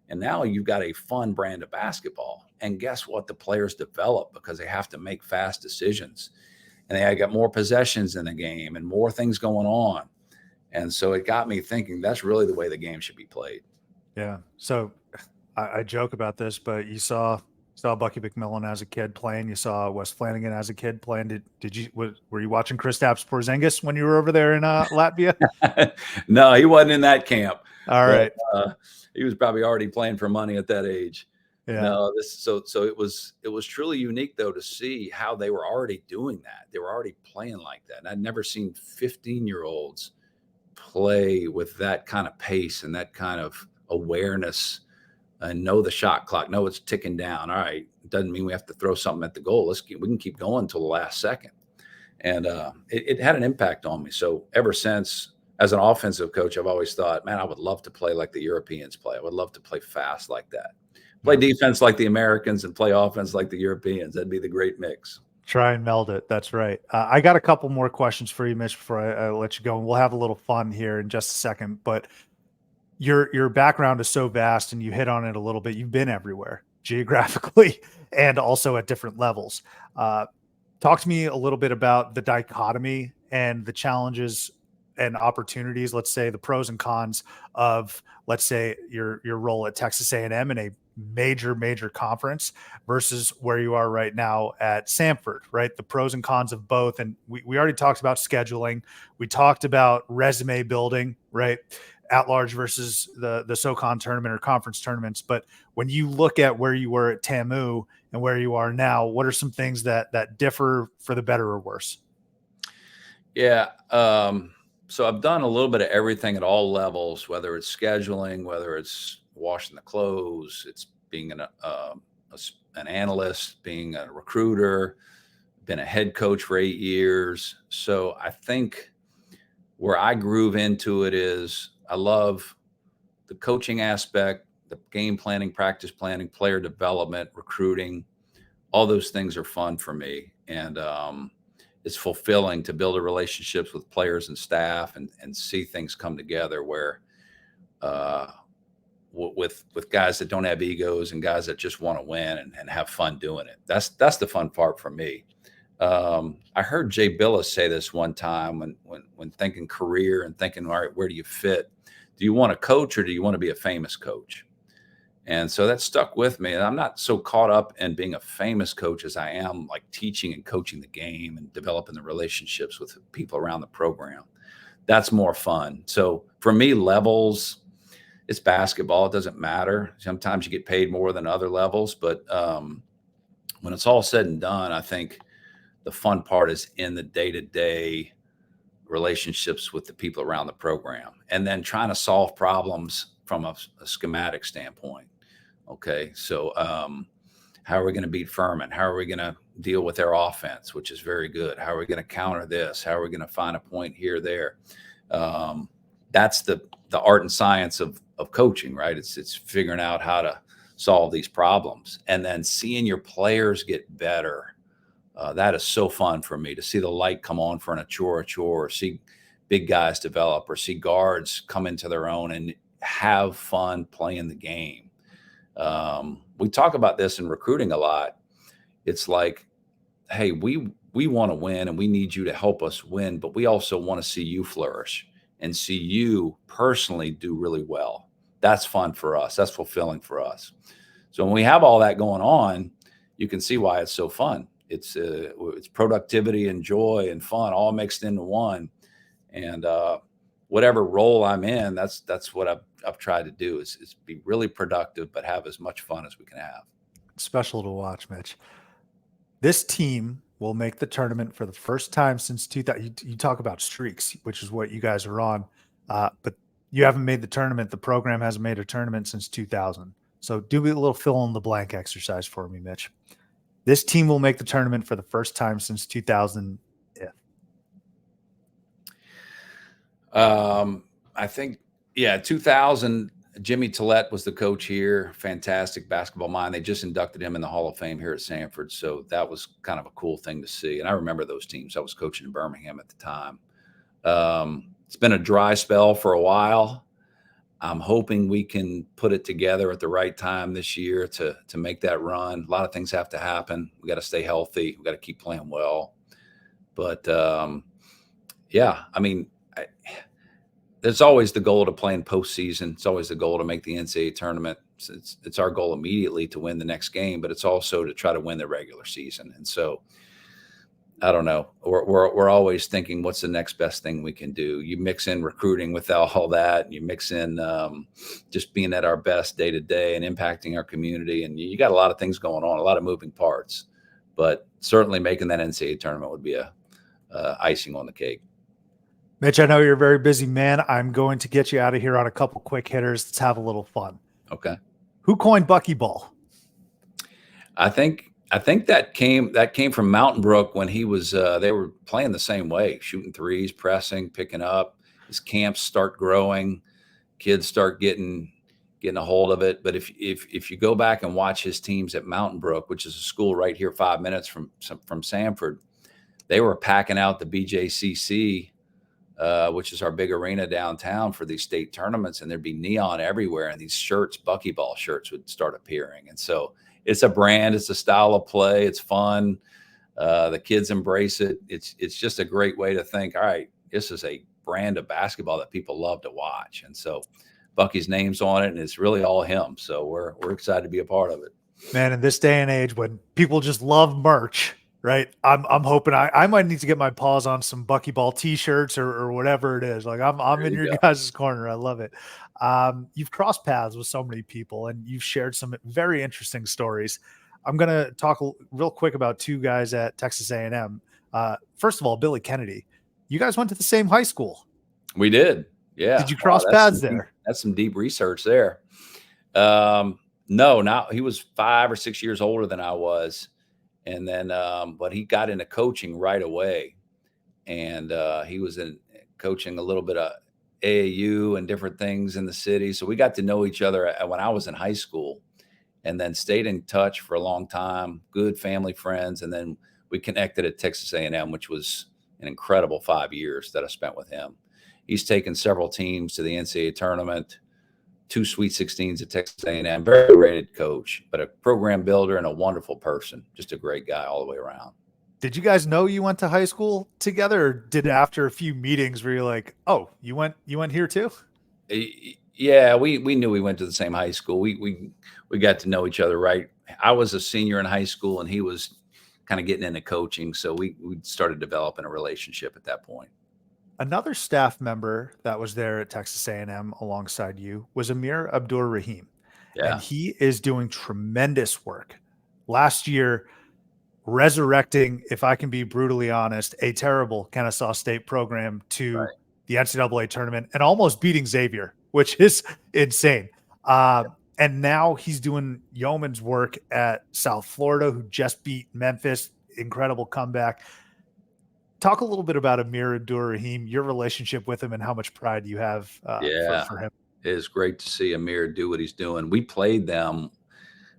And now you've got a fun brand of basketball. And guess what? The players develop because they have to make fast decisions. And they got more possessions in the game and more things going on. And so it got me thinking that's really the way the game should be played. Yeah. So I joke about this, but you saw Bucky McMillan as a kid playing. You saw Wes Flanagan as a kid playing. Were you watching Kristaps Porzingis when you were over there in Latvia? No, he wasn't in that camp. All right. He was probably already playing for money at that age. Yeah. No, so it was truly unique though to see how they were already doing that. They were already playing like that. And I'd never seen 15-year-olds play with that kind of pace and that kind of awareness and know the shot clock. No, it's ticking down. All right. It doesn't mean we have to throw something at the goal. We can keep going until the last second. And it had an impact on me. So ever since, as an offensive coach, I've always thought, man, I would love to play like the Europeans play. I would love to play fast like that. Play defense like the Americans and play offense like the Europeans. That'd be the great mix. Try and meld it. That's right. I got a couple more questions for you, Mitch, before I let you go. And we'll have a little fun here in just a second. But your background is so vast, and you hit on it a little bit. You've been everywhere geographically and also at different levels. Talk to me a little bit about the dichotomy and the challenges and opportunities, let's say the pros and cons of, let's say, your role at Texas A&M in a major conference versus where you are right now at Samford, right? The pros and cons of both. And we already talked about scheduling. We talked about resume building, right? At large versus the SoCon tournament or conference tournaments. But when you look at where you were at TAMU and where you are now, what are some things that differ for the better or worse? Yeah. So I've done a little bit of everything at all levels, whether it's scheduling, whether it's washing the clothes, it's being an analyst, being a recruiter, been a head coach for 8 years. So I think where I groove into it is I love the coaching aspect, the game planning, practice planning, player development, recruiting. All those things are fun for me. And it's fulfilling to build relationships with players and staff and see things come together where with guys that don't have egos and guys that just want to win and have fun doing it. That's the fun part for me. I heard Jay Billis say this one time when thinking career and thinking, all right, where do you fit? Do you want to coach or do you want to be a famous coach? And so that stuck with me. And I'm not so caught up in being a famous coach as I am like teaching and coaching the game and developing the relationships with people around the program. That's more fun. So for me, levels, it's basketball. It doesn't matter. Sometimes you get paid more than other levels, but when it's all said and done, I think the fun part is in the day-to-day relationships with the people around the program, and then trying to solve problems from a schematic standpoint. Okay, so how are we going to beat Furman? How are we going to deal with their offense, which is very good? How are we going to counter this? How are we going to find a point here, there? That's the art and science of coaching, right? It's figuring out how to solve these problems, and then seeing your players get better. That is so fun for me to see the light come on for an Achor, or see big guys develop, or see guards come into their own and have fun playing the game. We talk about this in recruiting a lot. It's like, hey, we want to win and we need you to help us win, but we also want to see you flourish and see you personally do really well. That's fun for us. That's fulfilling for us. So when we have all that going on, you can see why it's so fun. It's productivity and joy and fun all mixed into one. And whatever role I'm in, that's what I've tried to do is be really productive, but have as much fun as we can have. Special to watch, Mitch. This team will make the tournament for the first time since 2000. You talk about streaks, which is what you guys are on, but you haven't made the tournament. The program hasn't made a tournament since 2000. So do a little fill in the blank exercise for me, Mitch. This team will make the tournament for the first time since 2000. I think, 2000. Jimmy Tillett was the coach here. Fantastic basketball mind. They just inducted him in the Hall of Fame here at Samford. So that was kind of a cool thing to see. And I remember those teams. I was coaching in Birmingham at the time. It's been a dry spell for a while. I'm hoping we can put it together at the right time this year to make that run. A lot of things have to happen. We got to stay healthy. We got to keep playing well. But I mean, there's always the goal to play in postseason. It's always the goal to make the NCAA tournament. It's our goal immediately to win the next game, but it's also to try to win the regular season. And so, I don't know. We're always thinking, what's the next best thing we can do? You mix in recruiting with all that, and you mix in just being at our best day to day and impacting our community. And you got a lot of things going on, a lot of moving parts. But certainly making that NCAA tournament would be a icing on the cake. Mitch, I know you're a very busy man. I'm going to get you out of here on a couple quick hitters. Let's have a little fun. Okay. Who coined buckyball? I think that came from Mountain Brook when he was they were playing the same way, shooting threes, pressing, picking up. His camps start growing, kids start getting a hold of it. But if you go back and watch his teams at Mountain Brook, which is a school right here 5 minutes from Samford, they were packing out the BJCC, which is our big arena downtown, for these state tournaments, and there'd be neon everywhere, and these shirts, buckyball shirts, would start appearing. And so it's a brand, it's a style of play, it's fun. The kids embrace it. It's just a great way to think, all right, this is a brand of basketball that people love to watch. And so Bucky's name's on it, and it's really all him. So we're excited to be a part of it. Man, in this day and age when people just love merch, right? I'm hoping I might need to get my paws on some buckyball t-shirts or whatever it is. Like I'm in your guys' corner. I love it. You've crossed paths with so many people and you've shared some very interesting stories. I'm going to talk real quick about two guys at Texas A&M. First of all, Billy Kennedy. You guys went to the same high school. We did. Yeah. Did you cross paths there? That's some deep research there. No, he was 5 or 6 years older than I was. And then, but he got into coaching right away, and he was in coaching a little bit of AAU and different things in the city. So we got to know each other when I was in high school, and then stayed in touch for a long time, good family friends. And then we connected at Texas A&M, which was an incredible 5 years that I spent with him. He's taken several teams to the NCAA tournament, 2 Sweet 16s at Texas A&M. Very rated coach, but a program builder and a wonderful person. Just a great guy all the way around. Did you guys know you went to high school together, or did after a few meetings where you're like, oh, you went here too? Yeah, we knew we went to the same high school. We got to know each other, right? I was a senior in high school and he was kind of getting into coaching. So we started developing a relationship at that point. Another staff member that was there at Texas A&M alongside you was Amir Abdur-Rahim. Yeah. And he is doing tremendous work. Last year, resurrecting, if I can be brutally honest, a terrible Kennesaw State program to Right. the NCAA tournament and almost beating Xavier, which is insane. And now he's doing yeoman's work at South Florida, who just beat Memphis. Incredible comeback. Talk a little bit about Amir Abdur-Rahim, your relationship with him, and how much pride you have Yeah. for him. It is great to see Amir do what he's doing. We played them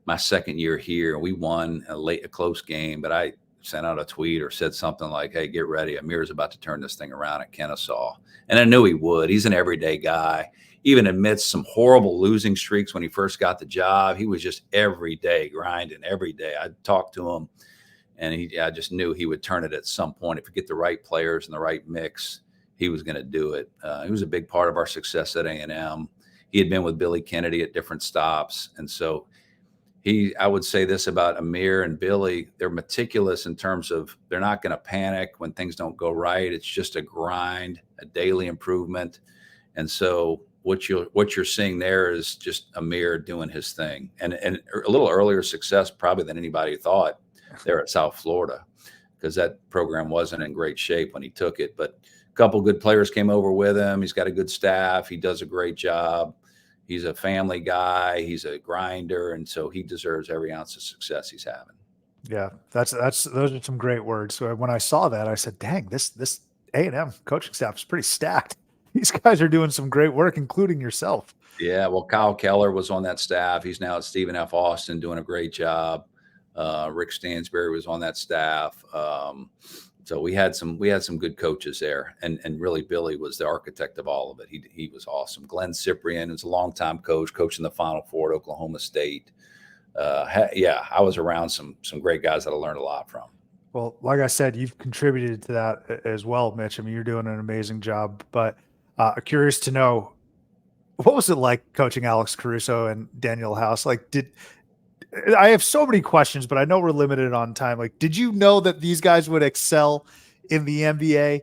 my second year here, and we won a close game, but I sent out a tweet or said something like, "Hey, get ready. Amir's about to turn this thing around at Kennesaw." And I knew he would. He's an everyday guy. Even amidst some horrible losing streaks when he first got the job, he was just every day grinding every day. I talked to him, and I just knew he would turn it at some point. If you get the right players and the right mix, he was going to do it. He was a big part of our success at A&M. He had been with Billy Kennedy at different stops. And so I would say this about Amir and Billy: they're meticulous in terms of they're not going to panic when things don't go right. It's just a grind, a daily improvement. And so what you're seeing there is just Amir doing his thing, and a little earlier success probably than anybody thought there at South Florida, because that program wasn't in great shape when he took it. But a couple good players came over with him. He's got a good staff. He does a great job. He's a family guy. He's a grinder, and so he deserves every ounce of success he's having. Yeah, those are some great words. So when I saw that, I said, "Dang, this A&M coaching staff is pretty stacked. These guys are doing some great work, including yourself." Yeah, well, Kyle Keller was on that staff. He's now at Stephen F. Austin doing a great job. Rick Stansberry was on that staff. So we had some good coaches there, and really Billy was the architect of all of it. He was awesome. Glenn Cyprian is a longtime coaching the Final Four at Oklahoma State. Yeah, I was around some great guys that I learned a lot from. Well, like I said, you've contributed to that as well, Mitch. I mean, you're doing an amazing job. But curious to know, what was it like coaching Alex Caruso and Daniel House? Like, I have so many questions, but I know we're limited on time. Like, did you know that these guys would excel in the NBA?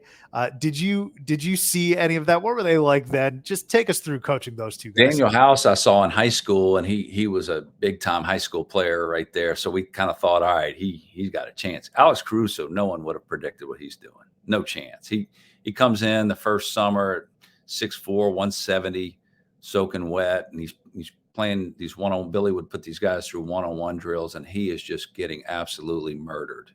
Did you see any of that? What were they like then? Just take us through coaching those two guys. Daniel House I saw in high school, and he was a big time high school player right there. So we kind of thought, all right, he's got a chance. Alex Caruso, no one would have predicted what he's doing. No chance. He comes in the first summer, 6'4", 170, soaking wet, and he's playing these one-on. Billy would put these guys through one-on-one drills, and he is just getting absolutely murdered.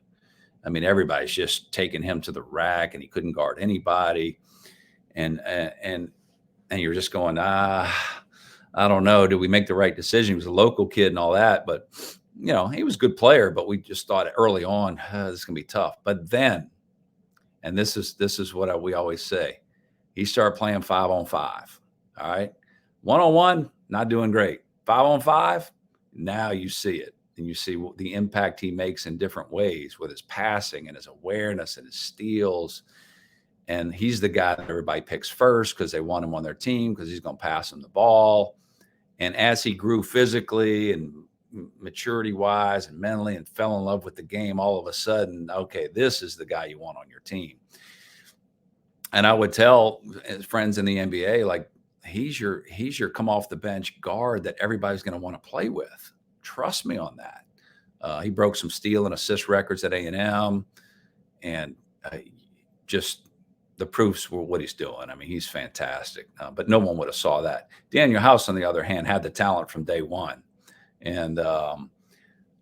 I mean, everybody's just taking him to the rack, and he couldn't guard anybody. And you're just going, I don't know. Did we make the right decision? He was a local kid and all that, but he was a good player. But we just thought early on, this is gonna be tough. But then, and this is what we always say, he started playing 5-on-5. All right, 1-on-1, not doing great. 5-on-5, now you see it, and you see the impact he makes in different ways with his passing and his awareness and his steals. And he's the guy that everybody picks first because they want him on their team because he's going to pass them the ball. And as he grew physically and maturity wise and mentally and fell in love with the game, all of a sudden, okay, this is the guy you want on your team. And I would tell his friends in the NBA, like, he's your come off the bench guard that everybody's going to want to play with. Trust me on that. He broke some steal and assist records at A&M, and just the proofs were what he's doing. I mean, he's fantastic, but no one would have saw that. Daniel House, on the other hand, had the talent from day one. And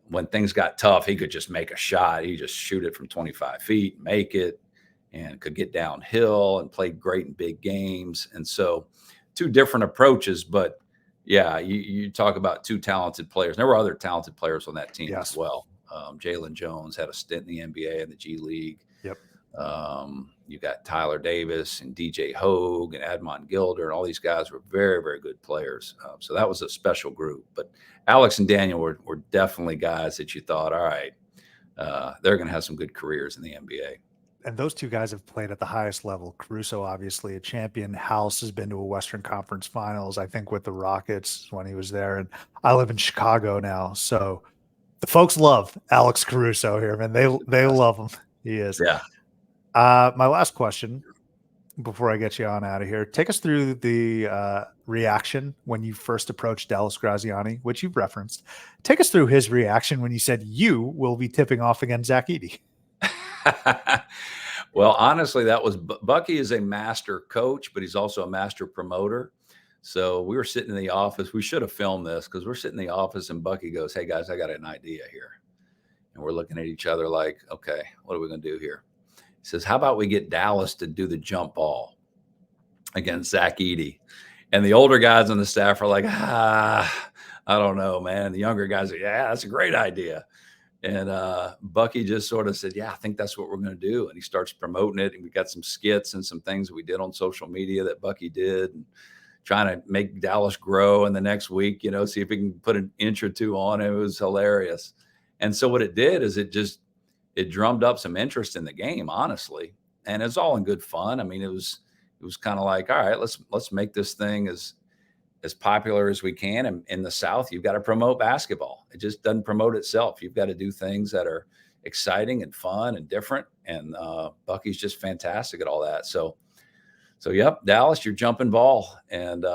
when things got tough, he could just make a shot. He just shoot it from 25 feet, make it, and could get downhill and played great in big games. And so two different approaches, but yeah, you talk about two talented players. There were other talented players on that team as well. Jalen Jones had a stint in the NBA and the G League. Yep. You got Tyler Davis and DJ Hogue and Admon Gilder, and all these guys were very, very good players. So that was a special group. But Alex and Daniel were definitely guys that you thought, all right, they're going to have some good careers in the NBA. And those two guys have played at the highest level. Caruso, obviously a champion. House has been to a Western Conference Finals, I think, with the Rockets when he was there. And I live in Chicago now, so the folks love Alex Caruso here, man. They love him. He is. Yeah. My last question: before I get you on out of here, take us through the reaction when you first approached Dallas Graziani, which you've referenced. Take us through his reaction when you said you will be tipping off against Zach Edey. Well, honestly, that was Bucky is a master coach, but he's also a master promoter. So we were sitting in the office. We should have filmed this because we're sitting in the office and Bucky goes, "Hey guys, I got an idea here." And we're looking at each other like, "Okay, what are we going to do here?" He says, "How about we get Dallas to do the jump ball against Zach Edey?" And the older guys on the staff are like, I don't know, man. And the younger guys are, "Yeah, that's a great idea." And Bucky just sort of said, "Yeah, I think that's what we're going to do." And he starts promoting it. And we got some skits and some things that we did on social media that Bucky did, and trying to make Dallas grow. And the next week, see if we can put an inch or two on it. It was hilarious. And so what it did is it drummed up some interest in the game, honestly. And it's all in good fun. I mean, it was kind of like, all right, let's make this thing as popular as we can. And in the South, you've got to promote basketball. It just doesn't promote itself. You've got to do things that are exciting and fun and different. And Bucky's just fantastic at all that. So yep, Dallas, you're jumping ball. And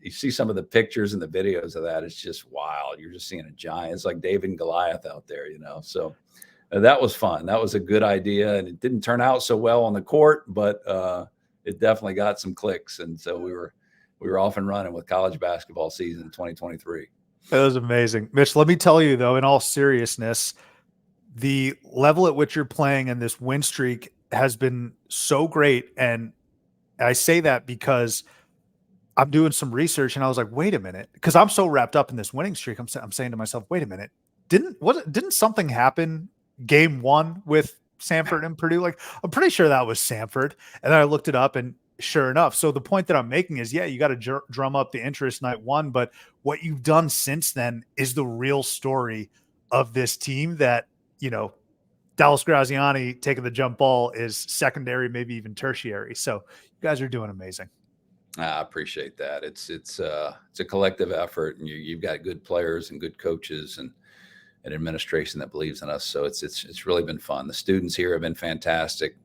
you see some of the pictures and the videos of that. It's just wild. You're just seeing a giant. It's like David and Goliath out there, So that was fun. That was a good idea. And it didn't turn out so well on the court, but it definitely got some clicks. And so we were off and running with college basketball season 2023. That was amazing. Mitch, let me tell you, though, in all seriousness, the level at which you're playing and this win streak has been so great. And I say that because I'm doing some research and I was like, wait a minute, because I'm so wrapped up in this winning streak. I'm saying to myself, wait a minute, didn't something happen game one with Samford and Purdue? Like, I'm pretty sure that was Samford. And then I looked it up and sure enough. So the point that I'm making is, yeah, you got to drum up the interest night one, but what you've done since then is the real story of this team that, Dallas Graziani taking the jump ball is secondary, maybe even tertiary. So you guys are doing amazing. I appreciate that. It's a collective effort, and you've got good players and good coaches and an administration that believes in us. So it's really been fun. The students here have been fantastic.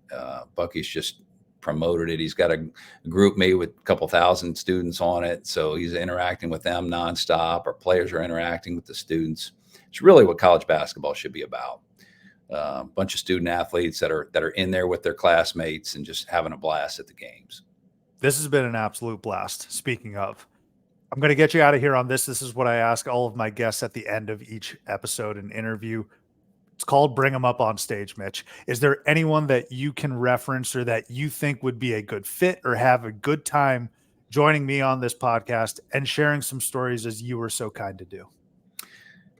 Bucky's just promoted it. He's got a group me with a couple thousand students on it. So he's interacting with them nonstop. Our players are interacting with the students. It's really what college basketball should be about. A bunch of student athletes that are in there with their classmates and just having a blast at the games. This has been an absolute blast. Speaking of, I'm going to get you out of here on this. This is what I ask all of my guests at the end of each episode and interview. It's called Bring Them Up on Stage, Mitch. Is there anyone that you can reference or that you think would be a good fit or have a good time joining me on this podcast and sharing some stories as you were so kind to do?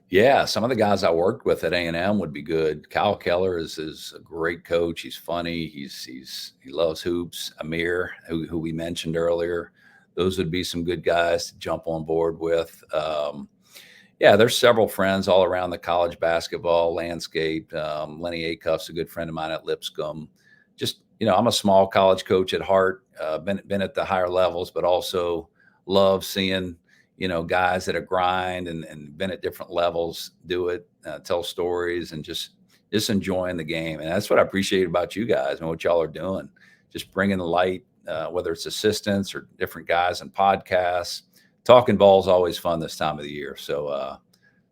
Yeah, some of the guys I worked with at A&M would be good. Kyle Keller is a great coach. He's funny. He loves hoops. Amir, who we mentioned earlier, those would be some good guys to jump on board with. Yeah, there's several friends all around the college basketball landscape. Lenny Acuff's a good friend of mine at Lipscomb. Just, I'm a small college coach at heart, been at the higher levels, but also love seeing, guys that have grind and been at different levels do it, tell stories, and just enjoying the game. And that's what I appreciate about you guys and what y'all are doing. Just bringing the light, whether it's assistants or different guys and podcasts. Talking ball is always fun this time of the year. So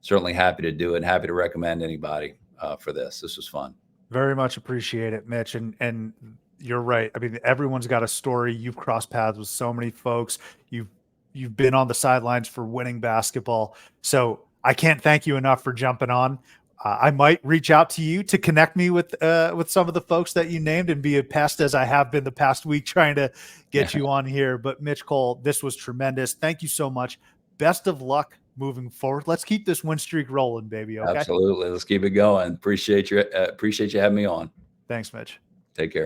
certainly happy to do it and happy to recommend anybody for this. This was fun. Very much appreciate it, Mitch. And you're right. I mean, everyone's got a story. You've crossed paths with so many folks. You've been on the sidelines for winning basketball. So I can't thank you enough for jumping on. I might reach out to you to connect me with some of the folks that you named and be a pest as I have been the past week trying to get you on here. But Mitch Cole, this was tremendous. Thank you so much. Best of luck moving forward. Let's keep this win streak rolling, baby. Okay. Absolutely. Let's keep it going. Appreciate you having me on. Thanks, Mitch. Take care.